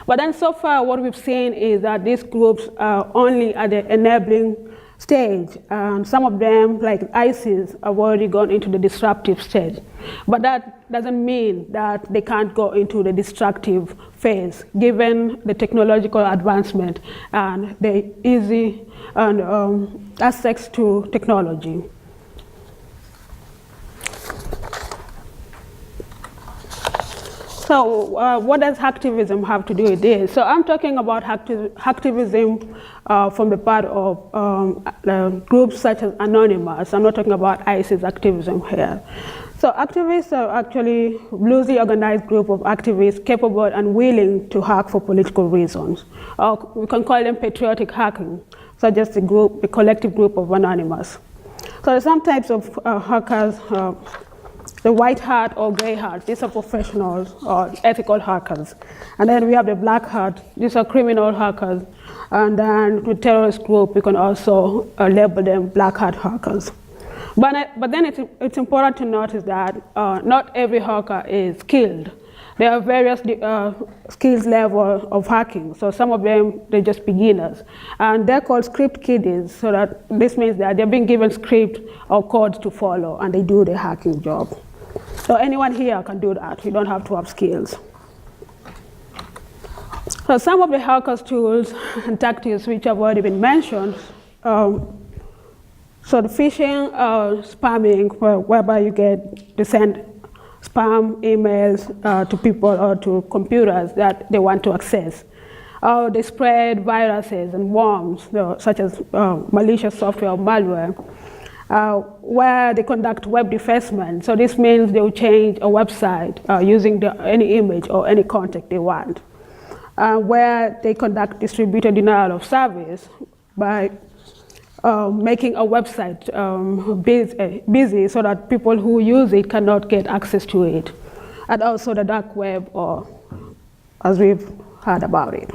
But then so far what we've seen is that these groups are only at the enabling stage. Some of them, like ISIS, have already gone into the disruptive stage. But that doesn't mean that they can't go into the destructive phase, given the technological advancement and the easy access to technology. So what does hacktivism have to do with this? So I'm talking about hacktivism from the part of groups such as Anonymous. I'm not talking about ISIS activism here. So activists are actually loosely organized group of activists capable and willing to hack for political reasons. Or we can call them patriotic hacking, such as the collective group of Anonymous. So there's some types of hackers, the white hat or gray hat, these are professionals or ethical hackers. And then we have the black hat, these are criminal hackers. And then the terrorist group, we can also label them black hat hackers. But then it's important to notice that not every hacker is skilled. There are various skills level of hacking. So some of them, they're just beginners. And they're called script kiddies, so that this means that they're being given script or code to follow, and they do the hacking job. So anyone here can do that. You don't have to have skills. So some of the hackers' tools and tactics which have already been mentioned, so the phishing, spamming, whereby you get to send spam emails to people or to computers that they want to access. They spread viruses and worms, such as malicious software or malware, where they conduct web defacement. So this means they will change a website using any image or any content they want. Where they conduct distributed denial of service by making a website busy so that people who use it cannot get access to it. And also the dark web, or as we've heard about it.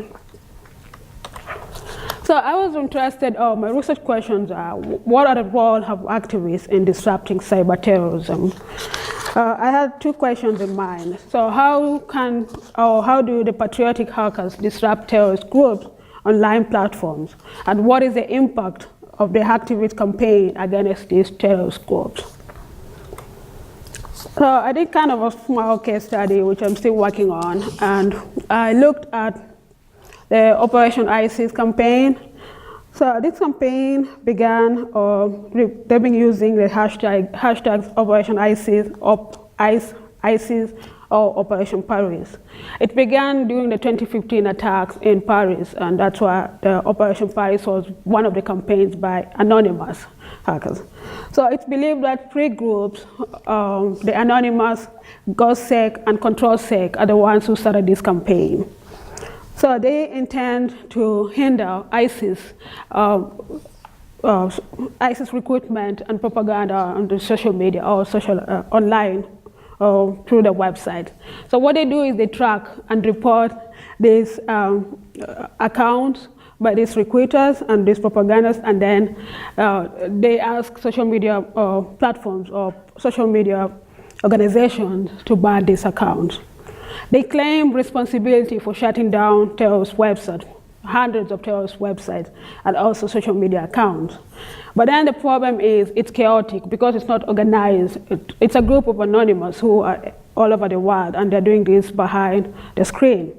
So I was interested, my research questions are, what are the roles of activists in disrupting cyber terrorism? I had two questions in mind. So how do the patriotic hackers disrupt terrorist groups online platforms? And what is the impact of the activist campaign against these terrorist groups? So I did kind of a small case study, which I'm still working on, and I looked at the Operation ISIS campaign. So this campaign began, they've been using the hashtags Operation ISIS, ISIS, or Operation Paris. It began during the 2015 attacks in Paris, and that's why the Operation Paris was one of the campaigns by Anonymous hackers. So it's believed that three groups, the Anonymous, GovSec, and ControlSec, are the ones who started this campaign. So they intend to hinder ISIS, ISIS recruitment and propaganda on the social media or online through the website. So what they do is they track and report these accounts by these recruiters and these propagandists, and then they ask social media platforms or social media organizations to ban these accounts. They claim responsibility for shutting down terrorist websites, hundreds of terrorist websites, and also social media accounts. But then the problem is it's chaotic because it's not organized. It's a group of anonymous who are all over the world, and they're doing this behind the screen.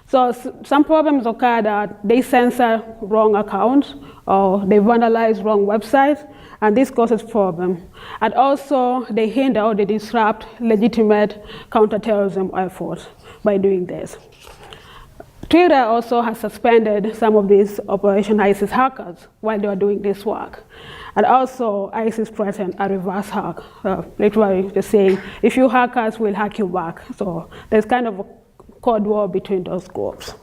So some problems occur that they censor wrong accounts or they vandalize wrong websites, and this causes problem. And also they hinder or they disrupt legitimate counterterrorism efforts by doing this. Twitter also has suspended some of these Operation ISIS hackers while they were doing this work. And also ISIS threatened a reverse hack, literally just saying, if you hack us, we'll hack you back. So there's kind of a Cold War between those groups.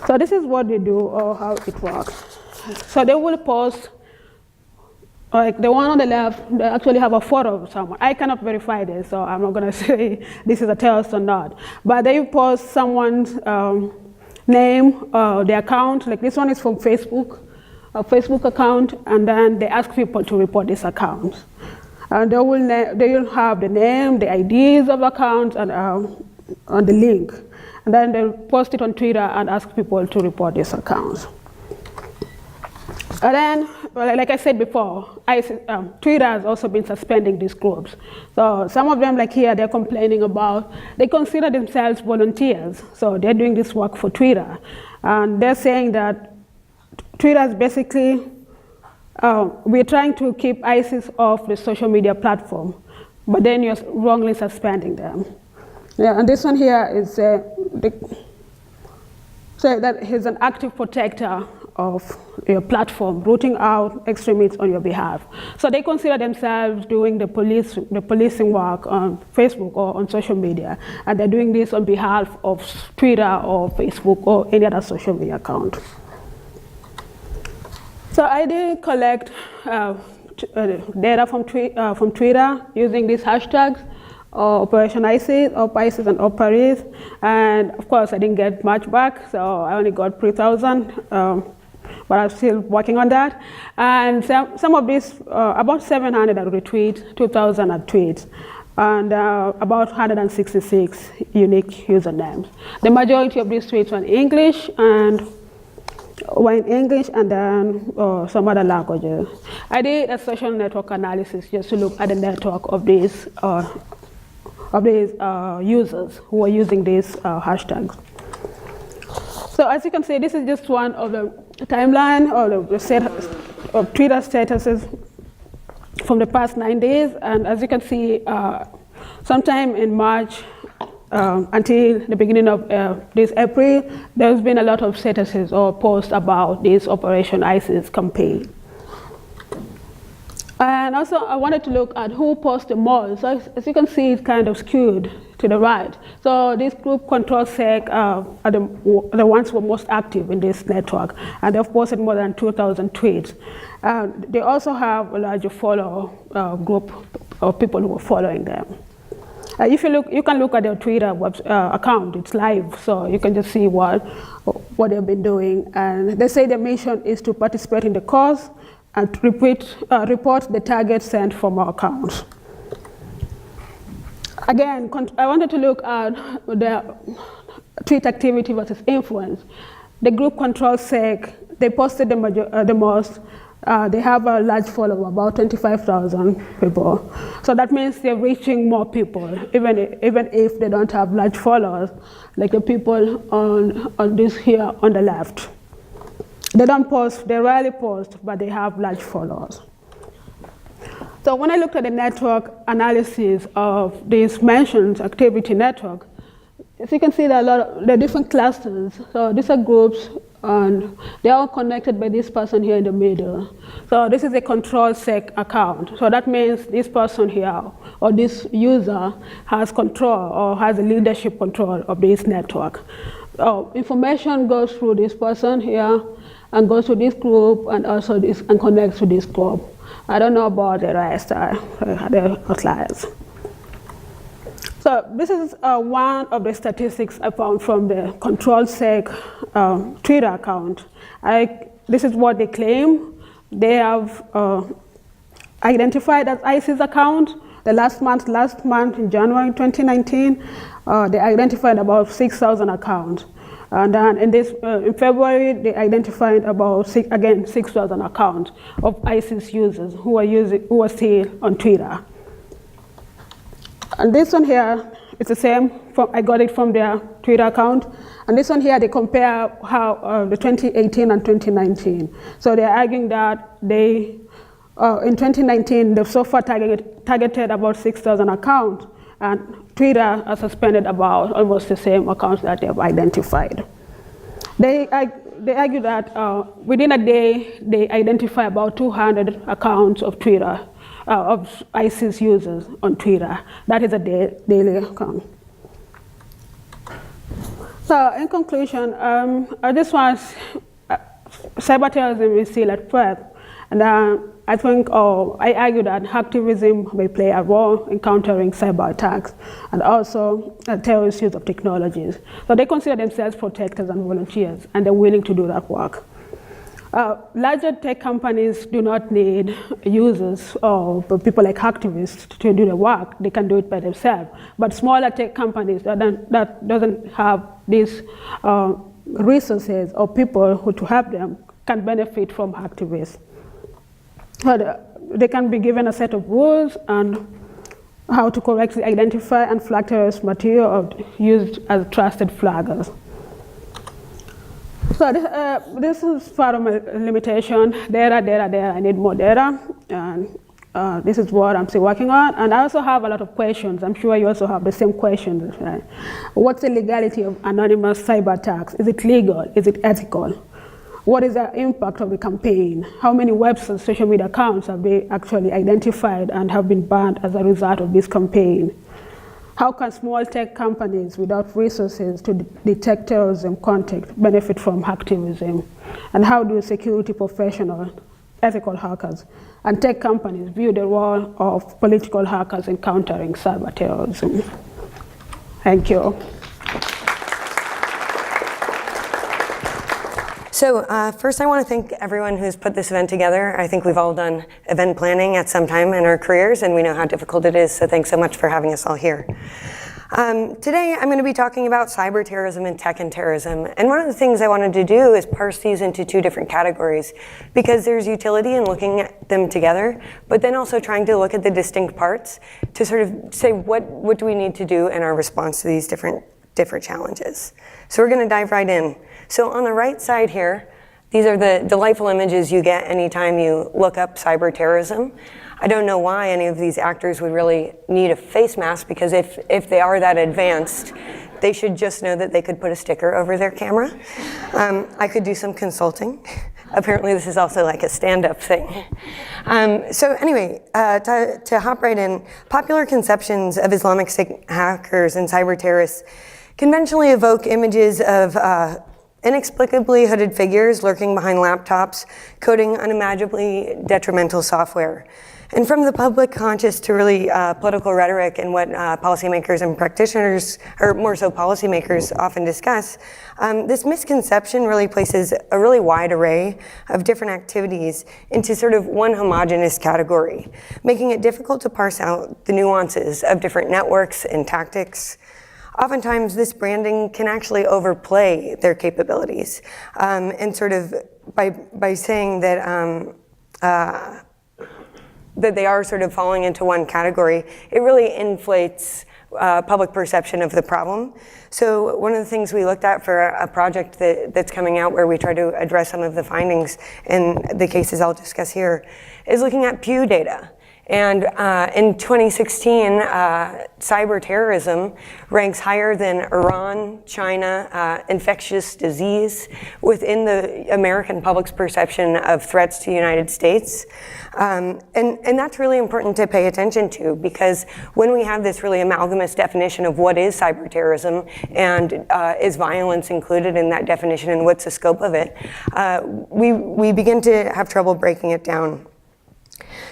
So this is what they do or how it works. So they will post, like the one on the left, they actually have a photo of someone. I cannot verify this, so I'm not gonna say this is a terrorist or not. But they post someone's name, the account, like this one is from Facebook. a Facebook account, and then they ask people to report these accounts. And they will have the name, the IDs of accounts, and on the link. And then they'll post it on Twitter and ask people to report these accounts. And then, well, like I said before, Twitter has also been suspending these groups. So some of them, like here, they're complaining about, they consider themselves volunteers. So they're doing this work for Twitter. And they're saying that Twitter is basically, we're trying to keep ISIS off the social media platform, but then you're wrongly suspending them. Yeah, and this one here is so that he's an active protector of your platform, rooting out extremists on your behalf. So they consider themselves doing the policing work on Facebook or on social media, and they're doing this on behalf of Twitter or Facebook or any other social media account. So I did collect data from Twitter using these hashtags, Operation ISIS, Op ISIS, and Op Paris. And of course, I didn't get much back, so I only got 3,000, but I'm still working on that. And some of these, about 700 are retweets, 2,000 are tweets, and about 166 unique usernames. The majority of these tweets were in English, and then some other languages. I did a social network analysis just to look at the network of these users who are using these hashtags. So as you can see, this is just one of the timeline or the set of Twitter statuses from the past 9 days. And as you can see, sometime in March until the beginning of this April, there's been a lot of statuses or posts about this Operation ISIS campaign. And also, I wanted to look at who posts the most. So as you can see, it's kind of skewed to the right. So this group, ControlSec, are the ones who are most active in this network, and they've posted more than 2,000 tweets. They also have a larger follow group of people who are following them. If you look, you can look at their Twitter account. It's live, so you can just see what they've been doing. And they say their mission is to participate in the cause and report the targets sent from our accounts. Again, I wanted to look at the tweet activity versus influence. The group ControlSec, they posted the most. They have a large following, about 25,000 people. So that means they're reaching more people, even if they don't have large followers, like the people on this here on the left. They don't post, they rarely post, but they have large followers. So when I looked at the network analysis of this mentioned activity network, as you can see, there are different clusters. So these are groups, and they're all connected by this person here in the middle. So this is a ControlSec account. So that means this person here, or this user, has control or has a leadership control of this network. Information goes through this person here, and goes to this group, and also and connects to this group. I don't know about the rest, the outliers. So this is one of the statistics I found from the ControlSec Twitter account. This is what they claim. They have identified as ISIS account. The last month in January 2019, they identified about 6,000 accounts. And then in February, they identified about 6,000 accounts of ISIS users who are still on Twitter. And this one here, it's the same. I got it from their Twitter account. And this one here, they compare how the 2018 and 2019. So they're arguing that in 2019, they've so far targeted about 6,000 accounts, and Twitter has suspended about almost the same accounts that they've identified. They argue that within a day, they identify about 200 accounts of Twitter, of ISIS users on Twitter. That is a daily account. So in conclusion, I just want cyber terrorism is still at threat. And I think I argue that hacktivism may play a role in countering cyber attacks and also terrorist use of technologies. So they consider themselves protectors and volunteers, and they're willing to do that work. Larger tech companies do not need users or people like activists to do the work. They can do it by themselves. But smaller tech companies that doesn't have these resources or people who to help them can benefit from activists. They can be given a set of rules and how to correctly identify and flag terrorist material or used as trusted flaggers. So this is part of my limitation. Data. I need more data. And this is what I'm still working on. And I also have a lot of questions. I'm sure you also have the same questions. Right? What's the legality of anonymous cyber attacks? Is it legal? Is it ethical? What is the impact of the campaign? How many websites, social media accounts have they actually identified and have been banned as a result of this campaign? How can small tech companies without resources to detect terrorism content benefit from activism? And how do security professionals, ethical hackers, and tech companies view the role of political hackers in countering cyber terrorism? Thank you. So first I want to thank everyone who's put this event together. I think we've all done event planning at some time in our careers, and we know how difficult it is, so thanks so much for having us all here. Today I'm going to be talking about cyber terrorism and tech and terrorism. And one of the things I wanted to do is parse these into two different categories, because there's utility in looking at them together, but then also trying to look at the distinct parts to sort of say what do we need to do in our response to these different challenges. So we're going to dive right in. So on the right side here, these are the delightful images you get anytime you look up cyber terrorism. I don't know why any of these actors would really need a face mask, because if they are that advanced, they should just know that they could put a sticker over their camera. I could do some consulting. Apparently this is also like a stand-up thing. So anyway, to hop right in, popular conceptions of Islamic State hackers and cyber terrorists conventionally evoke images of inexplicably hooded figures lurking behind laptops, coding unimaginably detrimental software. And from the public conscious to really political rhetoric and what policymakers and practitioners, or more so policymakers, often discuss, this misconception really places a really wide array of different activities into sort of one homogeneous category, making it difficult to parse out the nuances of different networks and tactics. Oftentimes, this branding can actually overplay their capabilities, and sort of by saying that that they are sort of falling into one category, it really inflates public perception of the problem. So one of the things we looked at for a project that's coming out where we try to address some of the findings in the cases I'll discuss here is looking at Pew data. And in 2016, cyber terrorism ranks higher than Iran, China, infectious disease within the American public's perception of threats to the United States. And that's really important to pay attention to, because when we have this really amalgamous definition of what is cyber terrorism and is violence included in that definition and what's the scope of it, we begin to have trouble breaking it down.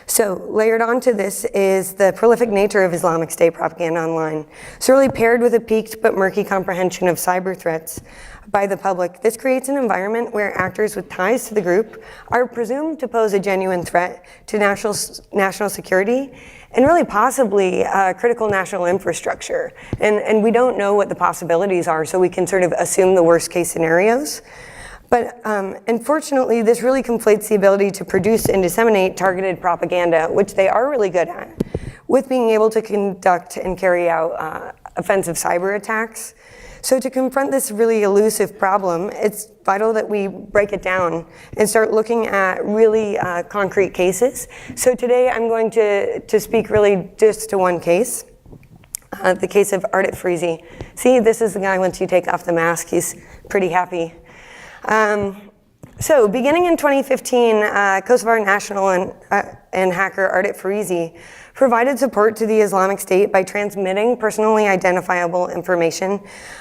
So layered onto this is the prolific nature of Islamic State propaganda online. So really paired with a peaked but murky comprehension of cyber threats by the public, this creates an environment where actors with ties to the group are presumed to pose a genuine threat to national security and really possibly critical national infrastructure. And we don't know what the possibilities are, so we can sort of assume the worst case scenarios. But unfortunately, this really conflates the ability to produce and disseminate targeted propaganda, which they are really good at, with being able to conduct and carry out offensive cyber attacks. So to confront this really elusive problem, it's vital that we break it down and start looking at really concrete cases. So today I'm going to speak really just to one case, the case of Ardit Frizi. See, this is the guy once you take off the mask, he's pretty happy. So beginning in 2015, Kosovar national and hacker Ardit Frizi provided support to the Islamic State by transmitting personally identifiable information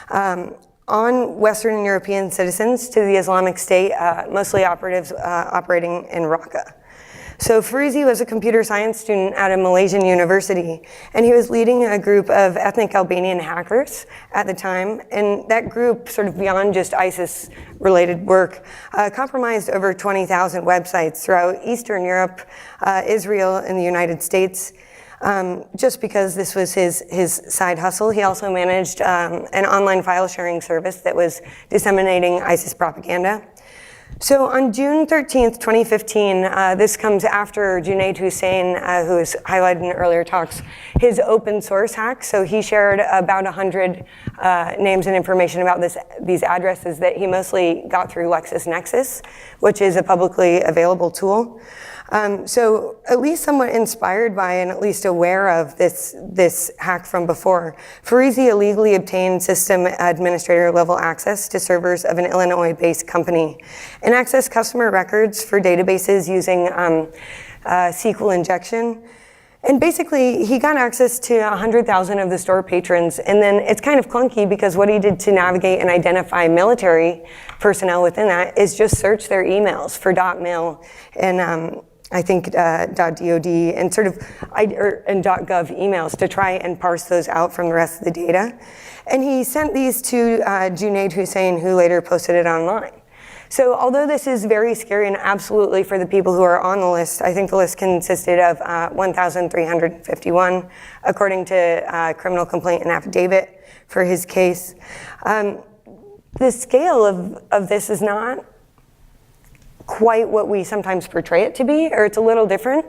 on Western and European citizens to the Islamic State, mostly operatives operating in Raqqa. So Farizi was a computer science student at a Malaysian university, and he was leading a group of ethnic Albanian hackers at the time. And that group, sort of beyond just ISIS-related work, compromised over 20,000 websites throughout Eastern Europe, Israel, and the United States. Just because this was his side hustle. He also managed an online file sharing service that was disseminating ISIS propaganda. So on June 13th, 2015, this comes after Junaid Hussain, who was highlighted in earlier talks, his open source hack. So he shared about 100 names and information about these addresses that he mostly got through LexisNexis, which is a publicly available tool. So at least somewhat inspired by and at least aware of this hack from before, Farizi illegally obtained system administrator level access to servers of an Illinois-based company and accessed customer records for databases using SQL injection. And basically, he got access to 100,000 of the store patrons, and then it's kind of clunky because what he did to navigate and identify military personnel within that is just search their emails for .mil and I think .dod and sort of and .gov emails to try and parse those out from the rest of the data. And he sent these to Junaid Hussain, who later posted it online. So although this is very scary and absolutely for the people who are on the list, I think the list consisted of 1,351, according to criminal complaint and affidavit for his case. The scale of this is not quite what we sometimes portray it to be, or it's a little different.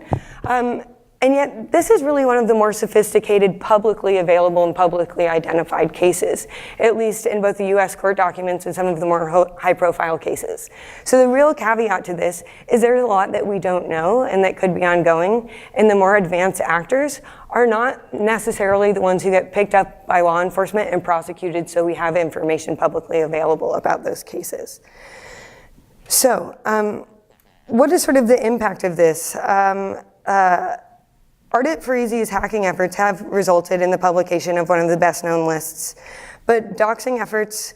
And yet, this is really one of the more sophisticated, publicly available and publicly identified cases, at least in both the US court documents and some of the more high-profile cases. So the real caveat to this is there's a lot that we don't know and that could be ongoing, and the more advanced actors are not necessarily the ones who get picked up by law enforcement and prosecuted, so we have information publicly available about those cases. So, what is sort of the impact of this? Ardit Farizi's hacking efforts have resulted in the publication of one of the best-known lists, but doxing efforts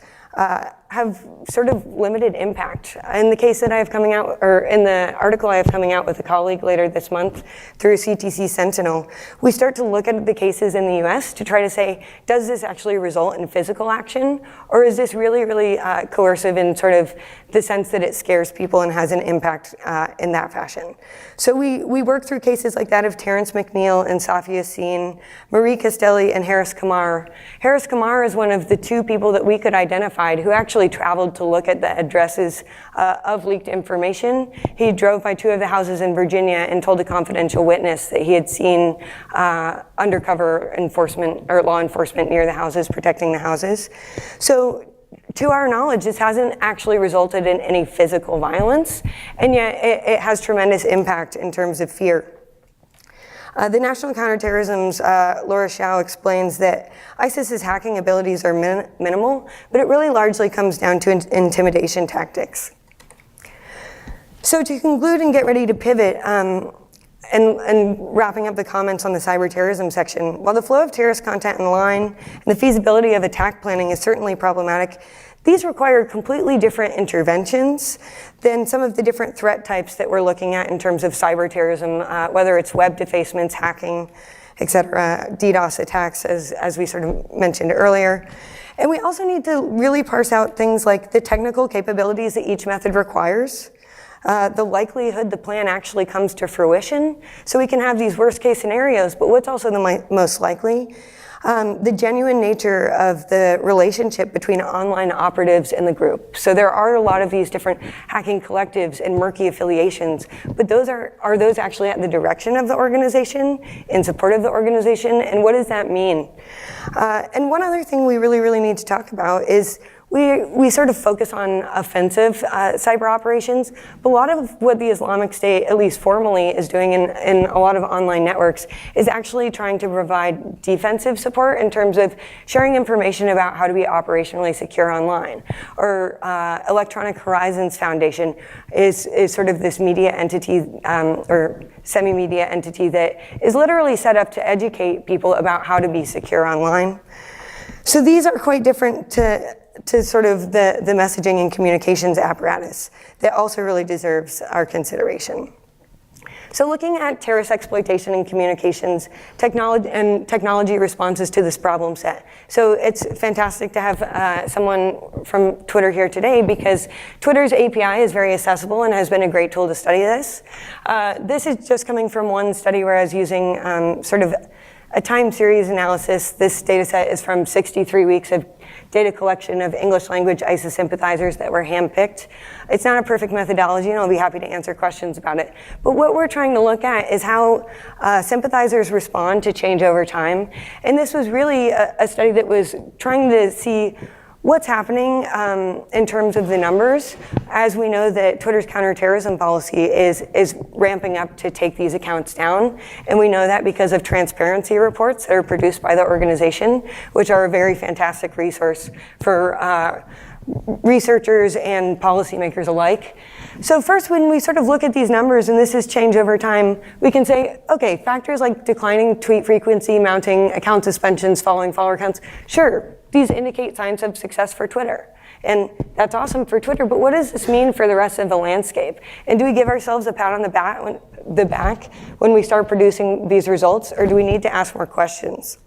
have sort of limited impact. In the case that I have coming out, or in the article I have coming out with a colleague later this month through CTC Sentinel, we start to look at the cases in the US to try to say, does this actually result in physical action? Or is this really, really coercive in sort of the sense that it scares people and has an impact in that fashion? So we work through cases like that of Terrence McNeil and Safi Yassin, Marie Castelli, and Harris Kamar. Harris Kamar is one of the two people that we could identify who actually traveled to look at the addresses of leaked information. He drove by two of the houses in Virginia and told a confidential witness that he had seen undercover enforcement or law enforcement near the houses, protecting the houses. So to our knowledge, this hasn't actually resulted in any physical violence, and yet it has tremendous impact in terms of fear. The National Counterterrorism's Laura Shao explains that ISIS's hacking abilities are minimal, but it really largely comes down to intimidation tactics. So to conclude and get ready to pivot, and wrapping up the comments on the cyber terrorism section, while the flow of terrorist content online and the feasibility of attack planning is certainly problematic, these require completely different interventions than some of the different threat types that we're looking at in terms of cyber terrorism, whether it's web defacements, hacking, et cetera, DDoS attacks, as we sort of mentioned earlier. And we also need to really parse out things like the technical capabilities that each method requires, the likelihood the plan actually comes to fruition, so we can have these worst case scenarios, but what's also the most likely? The genuine nature of the relationship between online operatives and the group. So there are a lot of these different hacking collectives and murky affiliations, but those are those actually at the direction of the organization, in support of the organization, and what does that mean? And one other thing we really, really need to talk about is we sort of focus on offensive cyber operations, but a lot of what the Islamic State, at least formally, is doing in a lot of online networks is actually trying to provide defensive support in terms of sharing information about how to be operationally secure online. Or Electronic Horizons Foundation is sort of this media entity or semi-media entity that is literally set up to educate people about how to be secure online. So these are quite different to sort of the messaging and communications apparatus that also really deserves our consideration. So looking at terrorist exploitation and communications, technology responses to this problem set. So it's fantastic to have someone from Twitter here today, because Twitter's API is very accessible and has been a great tool to study this. This is just coming from one study where I was using sort of a time series analysis. This data set is from 63 weeks of data collection of English language ISIS sympathizers that were handpicked. It's not a perfect methodology, and I'll be happy to answer questions about it. But what we're trying to look at is how sympathizers respond to change over time. And this was really a study that was trying to see what's happening in terms of the numbers, as we know that Twitter's counterterrorism policy is ramping up to take these accounts down. And we know that because of transparency reports that are produced by the organization, which are a very fantastic resource for researchers and policymakers alike. So first, when we sort of look at these numbers, and this is change over time, we can say, okay, factors like declining tweet frequency, mounting account suspensions, following follower counts, sure, these indicate signs of success for Twitter. And that's awesome for Twitter, but what does this mean for the rest of the landscape? And do we give ourselves a pat on the back when we start producing these results, or do we need to ask more questions?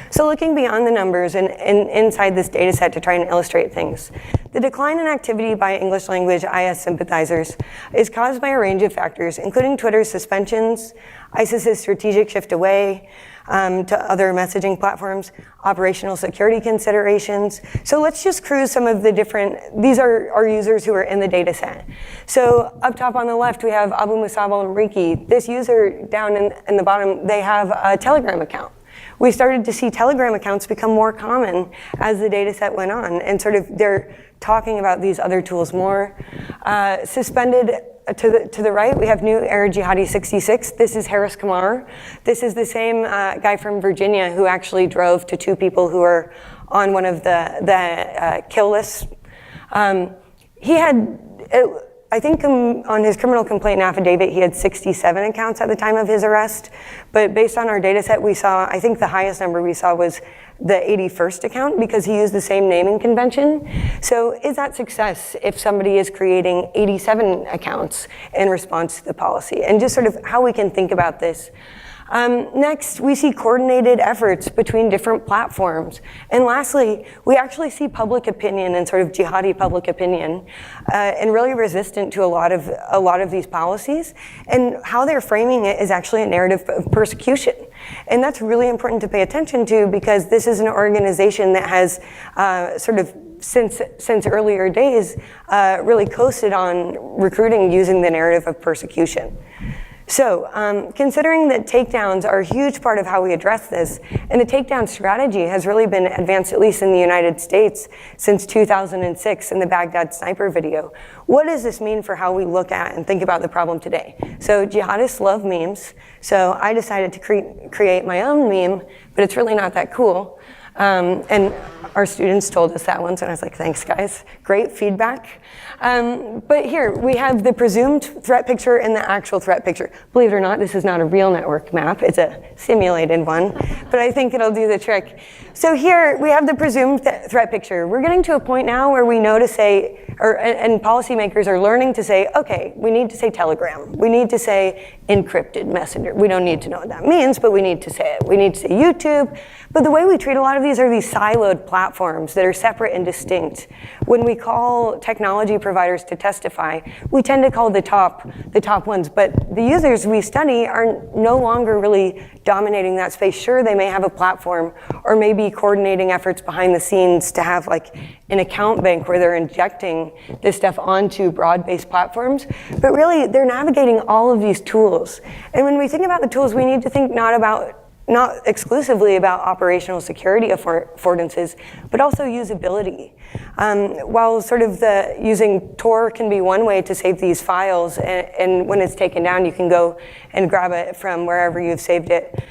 So looking beyond the numbers and inside this data set to try and illustrate things, the decline in activity by English language IS sympathizers is caused by a range of factors, including Twitter's suspensions, ISIS's strategic shift away to other messaging platforms, operational security considerations. So let's just cruise some of the different, these are our users who are in the data set. So up top on the left, we have Abu Musab al-Amriki. This user down in the bottom, they have a Telegram account. We started to see Telegram accounts become more common as the data set went on, and sort of they're talking about these other tools more. Suspended to the right, we have New Era Jihadi 66. This is Harris Kamar. This is the same guy from Virginia who actually drove to two people who were on one of the kill lists. He had, I think on his criminal complaint and affidavit, he had 67 accounts at the time of his arrest. But based on our data set, we saw, I think the highest number we saw was the 81st account, because he used the same naming convention. So is that success if somebody is creating 87 accounts in response to the policy? And just sort of how we can think about this. Next, we see coordinated efforts between different platforms. And lastly, we actually see public opinion and sort of jihadi public opinion and really resistant to a lot of these policies. And how they're framing it is actually a narrative of persecution. And that's really important to pay attention to, because this is an organization that has sort of since earlier days really coasted on recruiting using the narrative of persecution. So considering that takedowns are a huge part of how we address this, and the takedown strategy has really been advanced, at least in the United States, since 2006 in the Baghdad sniper video, what does this mean for how we look at and think about the problem today? So jihadists love memes, so I decided to create my own meme, but it's really not that cool. And our students told us that once, and I was like, thanks guys, great feedback. But here, we have the presumed threat picture and the actual threat picture. Believe it or not, this is not a real network map, it's a simulated one, but I think it'll do the trick. So here, we have the presumed threat picture. We're getting to a point now where we know to say, and policymakers are learning to say, okay, we need to say Telegram. We need to say encrypted messenger. We don't need to know what that means, but we need to say it. We need to say YouTube. But the way we treat a lot of these are these siloed platforms that are separate and distinct. When we call technology providers to testify, we tend to call the top ones, but the users we study are no longer really dominating that space. Sure, they may have a platform or maybe coordinating efforts behind the scenes to have like an account bank where they're injecting this stuff onto broad-based platforms, but really they're navigating all of these tools. And when we think about the tools, we need to think not exclusively about operational security affordances, but also usability. While sort of using Tor can be one way to save these files, and when it's taken down, you can go and grab it from wherever you've saved it.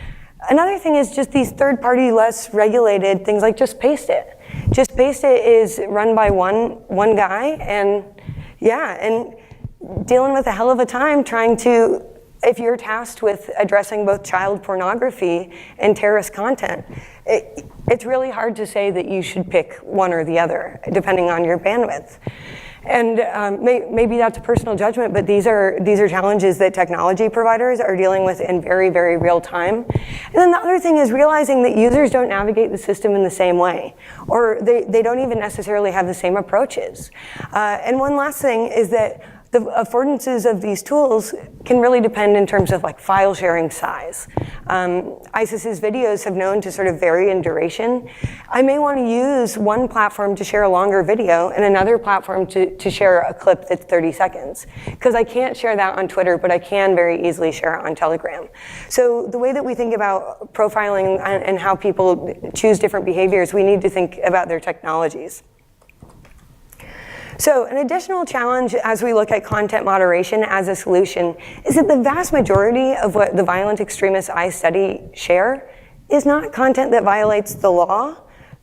Another thing is just these third-party, less regulated things like Just Paste It. Just Paste It is run by one guy, and yeah, and dealing with a hell of a time trying to, if you're tasked with addressing both child pornography and terrorist content, it's really hard to say that you should pick one or the other, depending on your bandwidth. And maybe that's a personal judgment, but these are challenges that technology providers are dealing with in very, very real time. And then the other thing is realizing that users don't navigate the system in the same way, or they don't even necessarily have the same approaches. And one last thing is that the affordances of these tools can really depend in terms of like file sharing size. ISIS's videos have known to sort of vary in duration. I may want to use one platform to share a longer video and another platform to share a clip that's 30 seconds. Because I can't share that on Twitter, but I can very easily share it on Telegram. So the way that we think about profiling and how people choose different behaviors, we need to think about their technologies. So an additional challenge as we look at content moderation as a solution is that the vast majority of what the violent extremists I study share is not content that violates the law,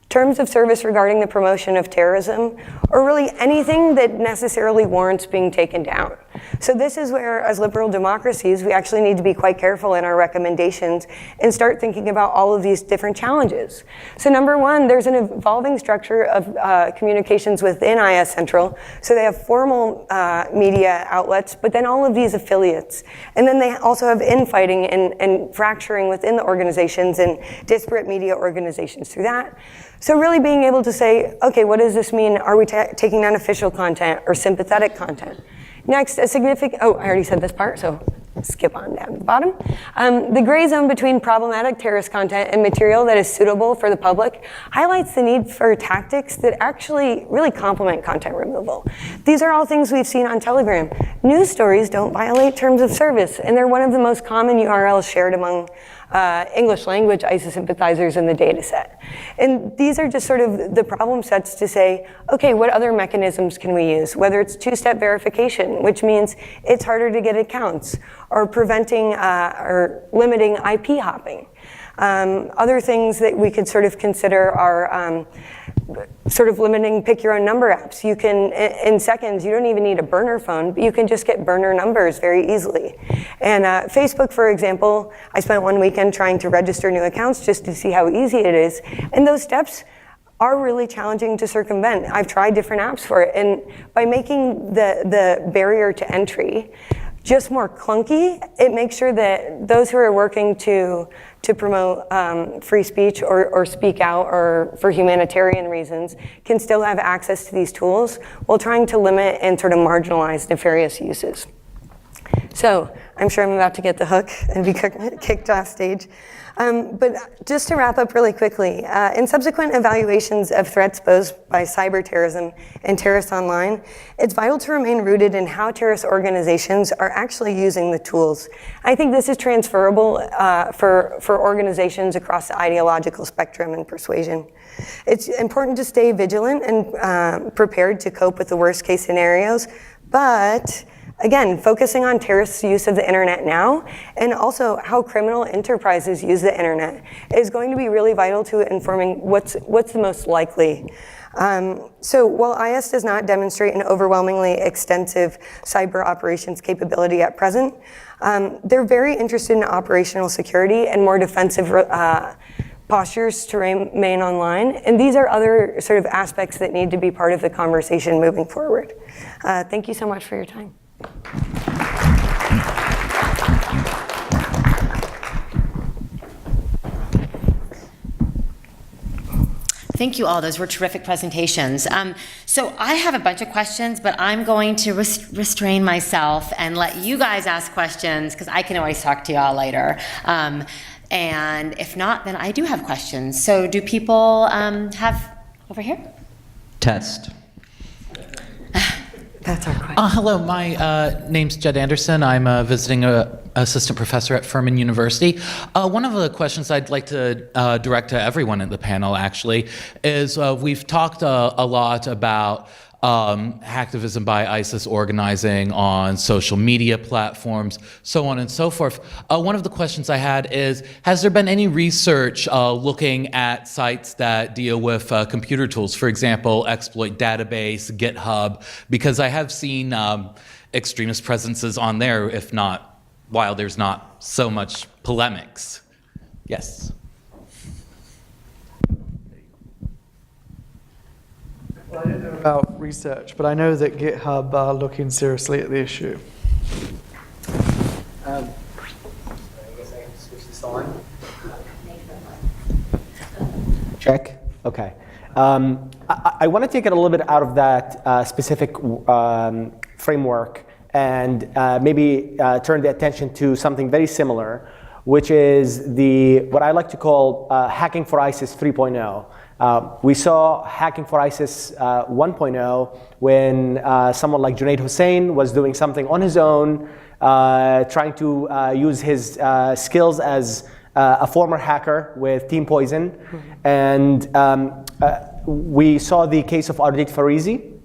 terms of service regarding the promotion of terrorism, or really anything that necessarily warrants being taken down. So this is where, as liberal democracies, we actually need to be quite careful in our recommendations and start thinking about all of these different challenges. So number one, there's an evolving structure of communications within IS Central. So they have formal media outlets, but then all of these affiliates. And then they also have infighting and fracturing within the organizations and disparate media organizations through that. So really being able to say, okay, what does this mean? Are we taking down official content or sympathetic content? Next, a significant, I already said this part, so skip on down to the bottom. The gray zone between problematic terrorist content and material that is suitable for the public highlights the need for tactics that actually really complement content removal. These are all things we've seen on Telegram. News stories don't violate terms of service, and they're one of the most common URLs shared among English language ISIS sympathizers in the data set. And these are just sort of the problem sets to say, okay, what other mechanisms can we use? Whether it's two-step verification, which means it's harder to get accounts, or preventing or limiting IP hopping. Other things that we could sort of consider are sort of limiting pick your own number apps. You can, in seconds, you don't even need a burner phone, but you can just get burner numbers very easily. And Facebook, for example, I spent one weekend trying to register new accounts just to see how easy it is. And those steps are really challenging to circumvent. I've tried different apps for it. And by making the barrier to entry just more clunky, it makes sure that those who are working to promote free speech or speak out or for humanitarian reasons can still have access to these tools while trying to limit and sort of marginalize nefarious uses. So I'm sure I'm about to get the hook and be kicked off stage. But just to wrap up really quickly, in subsequent evaluations of threats posed by cyber terrorism and terrorists online, it's vital to remain rooted in how terrorist organizations are actually using the tools. I think this is transferable for organizations across the ideological spectrum and persuasion. It's important to stay vigilant and prepared to cope with the worst case scenarios, but again, focusing on terrorists' use of the internet now, and also how criminal enterprises use the internet, is going to be really vital to informing what's the most likely. So while IS does not demonstrate an overwhelmingly extensive cyber operations capability at present, they're very interested in operational security and more defensive postures to remain online. And these are other sort of aspects that need to be part of the conversation moving forward. Thank you so much for your time. Thank you all. Those were terrific presentations. So I have a bunch of questions, but I'm going to restrain myself and let you guys ask questions because I can always talk to y'all later. And if not, then I do have questions. So do people have over here? Test. That's our question. Hello, my name's Jed Anderson. I'm a visiting assistant professor at Furman University. One of the questions I'd like to direct to everyone in the panel, actually, is we've talked a lot about hacktivism by ISIS organizing on social media platforms, so on and so forth. One of the questions I had is, has there been any research looking at sites that deal with computer tools, for example, Exploit Database, GitHub, because I have seen extremist presences on there, if not, while there's not so much polemics. Yes. Well, I don't know about research, but I know that GitHub are looking seriously at the issue. I guess I can switch this on. Check. Okay. I want to take it a little bit out of that specific framework and maybe turn the attention to something very similar, which is what I like to call Hacking for ISIS 3.0. We saw Hacking for ISIS 1.0 when someone like Junaid Hussain was doing something on his own, trying to use his skills as a former hacker with Team Poison. And we saw the case of Ardit Farizi,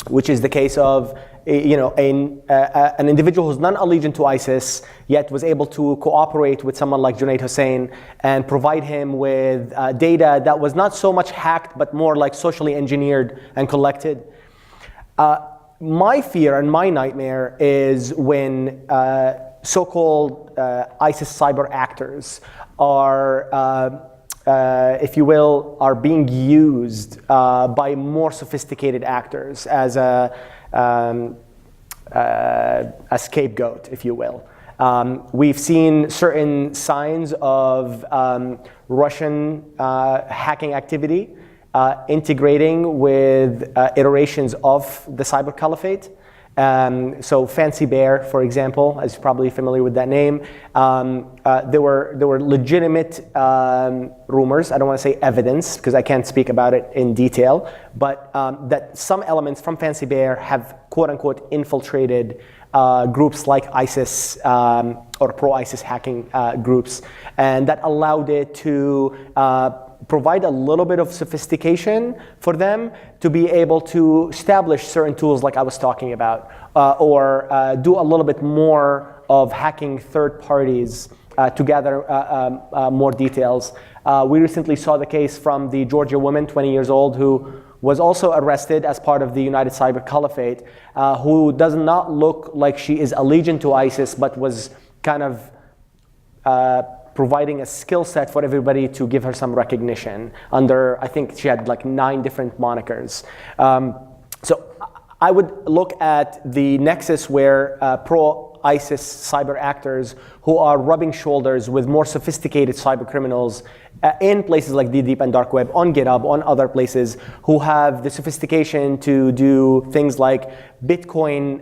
which is the case of an individual who's non-allegiant to ISIS, yet was able to cooperate with someone like Junaid Hussain and provide him with data that was not so much hacked, but more like socially engineered and collected. My fear and my nightmare is when so-called ISIS cyber actors are, if you will, are being used by more sophisticated actors as a scapegoat, if you will. We've seen certain signs of Russian hacking activity integrating with iterations of the cyber caliphate. So Fancy Bear, for example, is probably familiar with that name. There were legitimate rumors. I don't want to say evidence because I can't speak about it in detail, but that some elements from Fancy Bear have quote unquote infiltrated groups like ISIS or pro-ISIS hacking groups, and that allowed it to provide a little bit of sophistication for them to be able to establish certain tools like I was talking about, or do a little bit more of hacking third parties to gather more details. We recently saw the case from the Georgia woman, 20 years old, who was also arrested as part of the United Cyber Caliphate, who does not look like she is allegiant to ISIS, but was kind of providing a skill set for everybody to give her some recognition under, I think she had like 9 different monikers. So I would look at the nexus where pro-ISIS cyber actors who are rubbing shoulders with more sophisticated cyber criminals in places like the deep and dark web, on GitHub, on other places, who have the sophistication to do things like Bitcoin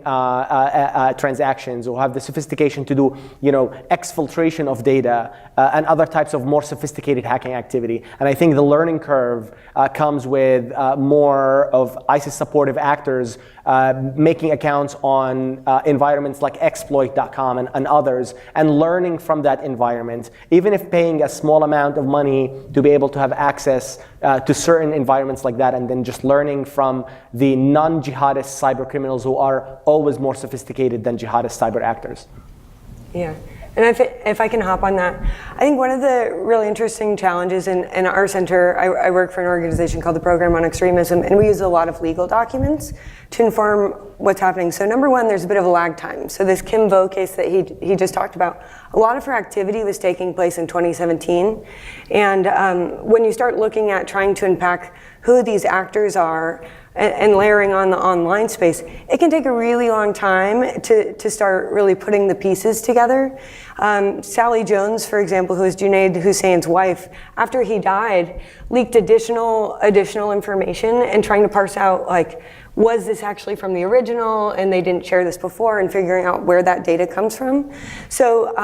transactions, who have the sophistication to do, exfiltration of data and other types of more sophisticated hacking activity. And I think the learning curve comes with more of ISIS supportive actors making accounts on environments like exploit.com and others, and learning from that environment, even if paying a small amount of money to be able to have access to certain environments like that, and then just learning from the non-jihadist cyber criminals who are always more sophisticated than jihadist cyber actors. Yeah. And if I can hop on that, I think one of the really interesting challenges in our center, I work for an organization called the Program on Extremism, and we use a lot of legal documents to inform what's happening. So number one, there's a bit of a lag time. So this Kim Vo case that he just talked about, a lot of her activity was taking place in 2017. And when you start looking at trying to unpack who these actors are, and layering on the online space, it can take a really long time to start really putting the pieces together. Sally Jones, for example, who is Junaid Hussain's wife, after he died, leaked additional information and trying to parse out, like, was this actually from the original and they didn't share this before, and figuring out where that data comes from. So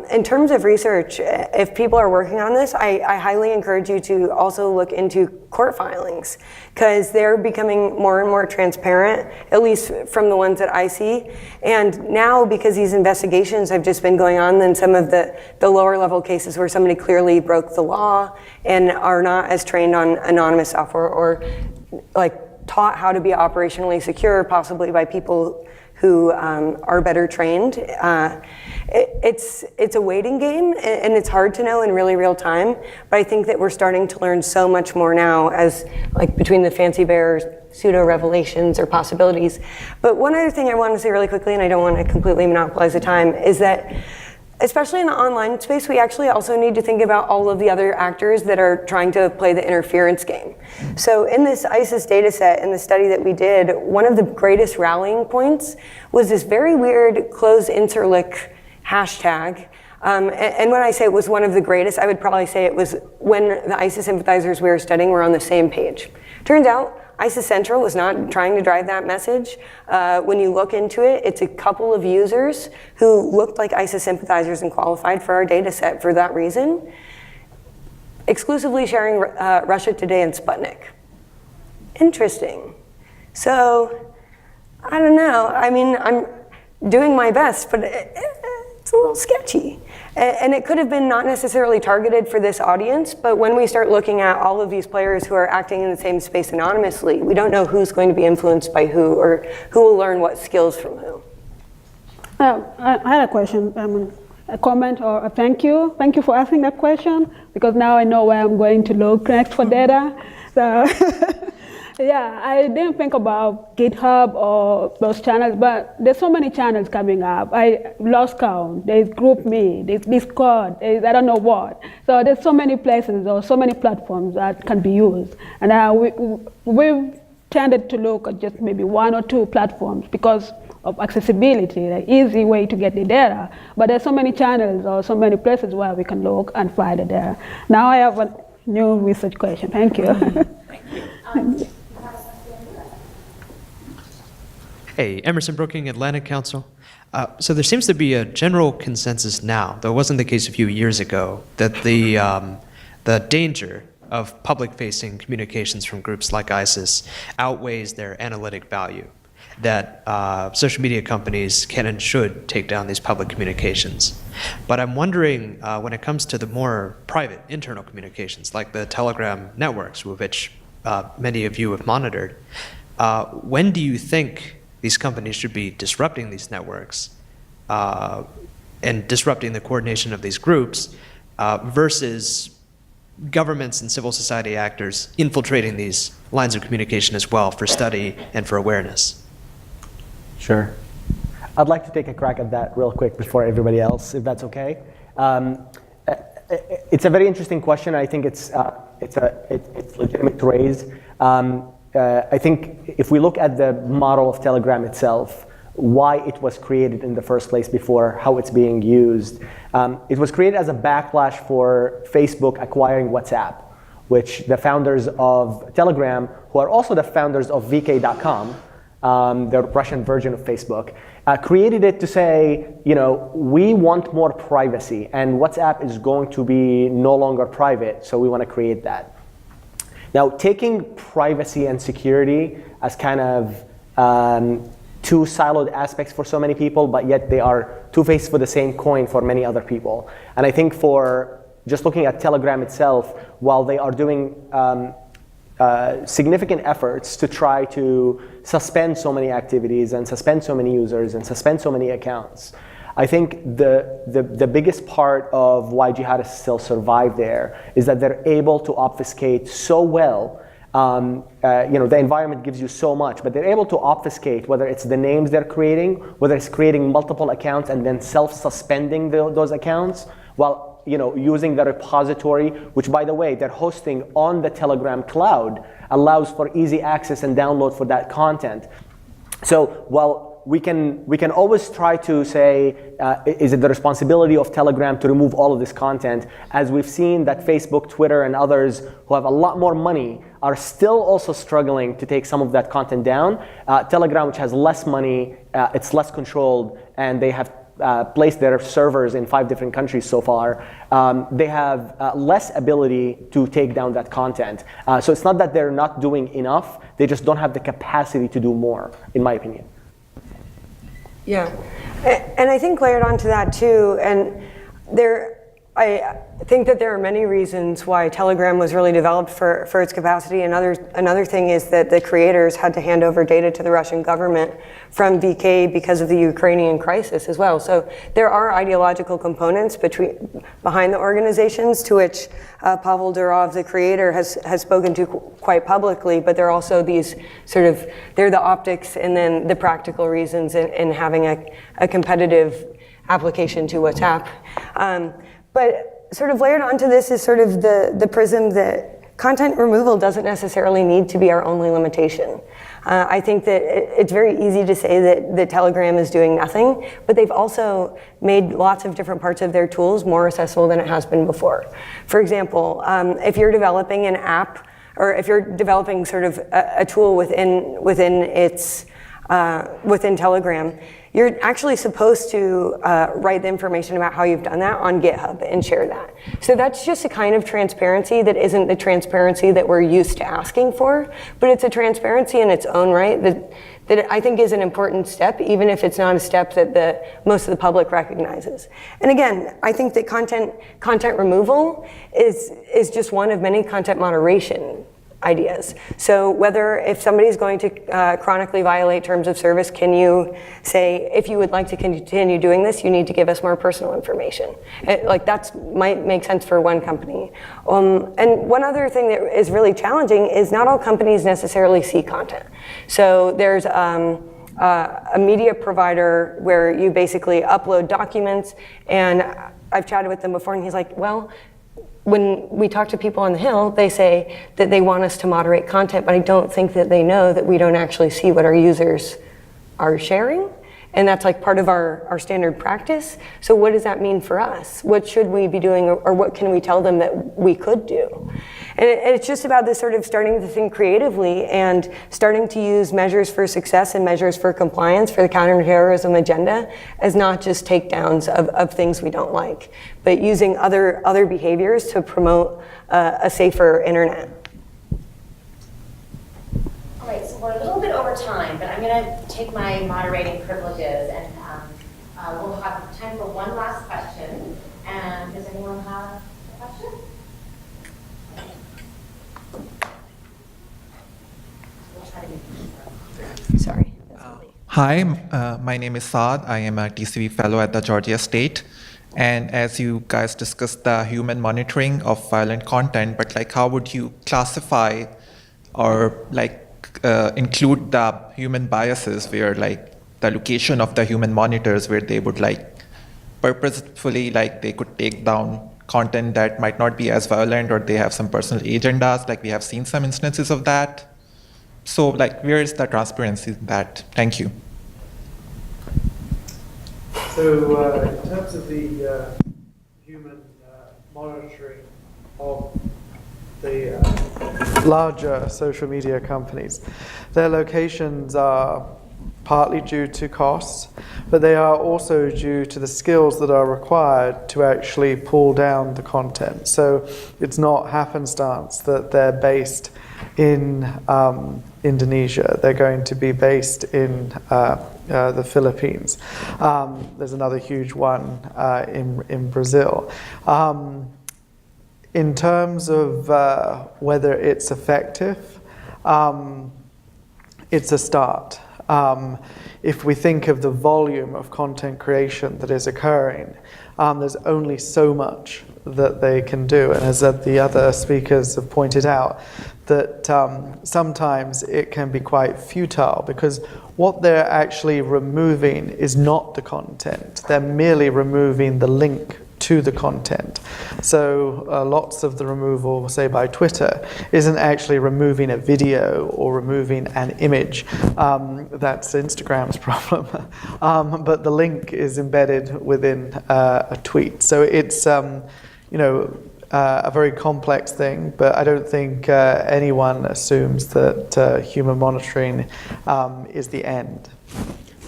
in terms of research, if people are working on this, I highly encourage you to also look into court filings, because they're becoming more and more transparent, at least from the ones that I see. And now, because these investigations have just been going on, then some of the lower level cases where somebody clearly broke the law and are not as trained on anonymous software, or like taught how to be operationally secure, possibly by people who are better trained. It's a waiting game, and it's hard to know in really real time, but I think that we're starting to learn so much more now, as like between the Fancy Bear pseudo revelations or possibilities. But one other thing I want to say really quickly, and I don't want to completely monopolize the time, is that especially in the online space, we actually also need to think about all of the other actors that are trying to play the interference game. So in this ISIS data set, in the study that we did, one of the greatest rallying points was this very weird close interlick hashtag. And when I say it was one of the greatest, I would probably say it was when the ISIS sympathizers we were studying were on the same page. Turns out, ISIS Central is not trying to drive that message. When you look into it, it's a couple of users who looked like ISIS sympathizers and qualified for our data set for that reason, exclusively sharing Russia Today and Sputnik. Interesting. So, I don't know. I mean, I'm doing my best, but it's a little sketchy. And it could have been not necessarily targeted for this audience, but when we start looking at all of these players who are acting in the same space anonymously, we don't know who's going to be influenced by who or who will learn what skills from who. I had a question, a comment or a thank you. Thank you for asking that question, because now I know where I'm going to look next for data. So yeah, I didn't think about GitHub or those channels, but there's so many channels coming up. I lost count. There's GroupMe, there's Discord, there's I don't know what. So there's so many places or so many platforms that can be used. And we've tended to look at just maybe one or two platforms because of accessibility, the easy way to get the data. But there's so many channels or so many places where we can look and find the data. Now I have a new research question. Thank you. Thank you. Hey, Emerson Brooking, Atlantic Council. So there seems to be a general consensus now, though it wasn't the case a few years ago, that the danger of public-facing communications from groups like ISIS outweighs their analytic value, that social media companies can and should take down these public communications. But I'm wondering, when it comes to the more private internal communications, like the Telegram networks, which many of you have monitored, when do you think these companies should be disrupting these networks and disrupting the coordination of these groups versus governments and civil society actors infiltrating these lines of communication as well for study and for awareness? Sure. I'd like to take a crack at that real quick before everybody else, if that's okay. It's a very interesting question. I think it's legitimate to raise. I think if we look at the model of Telegram itself, why it was created in the first place before how it's being used, it was created as a backlash for Facebook acquiring WhatsApp, which the founders of Telegram, who are also the founders of VK.com, the Russian version of Facebook, created it to say, you know, we want more privacy, and WhatsApp is going to be no longer private, so we want to create that. Now, taking privacy and security as kind of two siloed aspects for so many people, but yet they are two faces for the same coin for many other people. And I think for just looking at Telegram itself, while they are doing significant efforts to try to suspend so many activities and suspend so many users and suspend so many accounts, I think the biggest part of why jihadists still survive there is that they're able to obfuscate so well. The environment gives you so much, but they're able to obfuscate, whether it's the names they're creating, whether it's creating multiple accounts and then self-suspending those accounts, while using the repository, which, by the way, they're hosting on the Telegram cloud, allows for easy access and download for that content. So while we can always try to say, is it the responsibility of Telegram to remove all of this content? As we've seen that Facebook, Twitter, and others who have a lot more money are still also struggling to take some of that content down. Telegram, which has less money, it's less controlled, and they have placed their servers in 5 different countries so far. They have less ability to take down that content. So it's not that they're not doing enough, they just don't have the capacity to do more, in my opinion. Yeah, and I think layered onto that too, and I think that there are many reasons why Telegram was really developed for its capacity. Another thing is that the creators had to hand over data to the Russian government from VK because of the Ukrainian crisis as well. So there are ideological components behind the organizations to which Pavel Durov, the creator, has spoken to quite publicly, but there are also these they're the optics and then the practical reasons in having a competitive application to WhatsApp. But sort of layered onto this is sort of the prism that content removal doesn't necessarily need to be our only limitation. I think that it's very easy to say that Telegram is doing nothing, but they've also made lots of different parts of their tools more accessible than it has been before. For example, if you're developing an app, or if you're developing sort of a tool within Telegram, you're actually supposed to write the information about how you've done that on GitHub and share that. So that's just a kind of transparency that isn't the transparency that we're used to asking for, but it's a transparency in its own right that I think is an important step, even if it's not a step that most of the public recognizes. And again, I think that content removal is just one of many content moderation ideas. So if somebody's going to chronically violate terms of service, can you say, if you would like to continue doing this, you need to give us more personal information? That might make sense for one company. And one other thing that is really challenging is not all companies necessarily see content. So there's a media provider where you basically upload documents, and I've chatted with them before, and he's like, well, when we talk to people on the Hill, they say that they want us to moderate content, but I don't think that they know that we don't actually see what our users are sharing. And that's like part of our standard practice. So what does that mean for us? What should we be doing, or what can we tell them that we could do? And it's just about this sort of starting to think creatively and starting to use measures for success and measures for compliance for the counterterrorism agenda as not just takedowns of things we don't like, but using other behaviors to promote a safer internet. All right, so we're a little bit over time, but I'm going to take my moderating privileges, and we'll have time for one last question. And does anyone have a question? We'll try to make it short. Sorry. Hi, my name is Saad. I am a TCV fellow at the Georgia State. And as you guys discussed the human monitoring of violent content, but how would you classify or include the human biases where the location of the human monitors where they would purposefully they could take down content that might not be as violent, or they have some personal agendas, we have seen some instances of that. So where is the transparency in that? Thank you. So in terms of the human monitoring of the larger social media companies, their locations are partly due to costs, but they are also due to the skills that are required to actually pull down the content. So it's not happenstance that they're based in Indonesia. They're going to be based in the Philippines. There's another huge one in Brazil. In terms of whether it's effective, it's a start. If we think of the volume of content creation that is occurring, there's only so much that they can do. And as the other speakers have pointed out, that sometimes it can be quite futile, because what they're actually removing is not the content. They're merely removing the link to the content. So lots of the removal, say by Twitter, isn't actually removing a video or removing an image. That's Instagram's problem. But the link is embedded within a tweet. So it's a very complex thing, but I don't think anyone assumes that human monitoring is the end.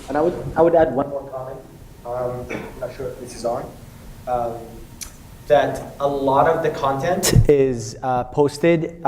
And I would add one more comment. I'm not sure if this is on. That a lot of the content is posted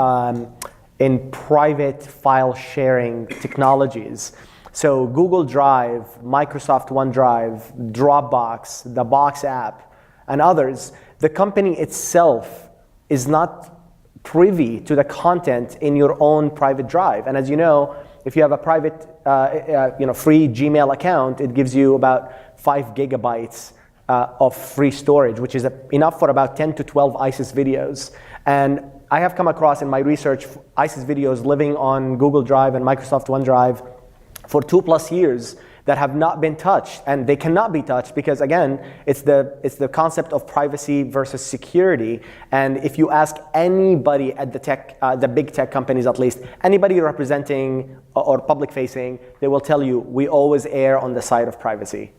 in private file sharing technologies. So Google Drive, Microsoft OneDrive, Dropbox, the Box app, and others, the company itself is not privy to the content in your own private drive. And as you know, if you have a private, free Gmail account, it gives you about 5 gigabytes of free storage, which is enough for about 10 to 12 ISIS videos. And I have come across in my research ISIS videos living on Google Drive and Microsoft OneDrive for 2+ years that have not been touched, and they cannot be touched because, again, it's the concept of privacy versus security. And if you ask anybody at the big tech companies, at least anybody representing or public facing, they will tell you we always err on the side of privacy.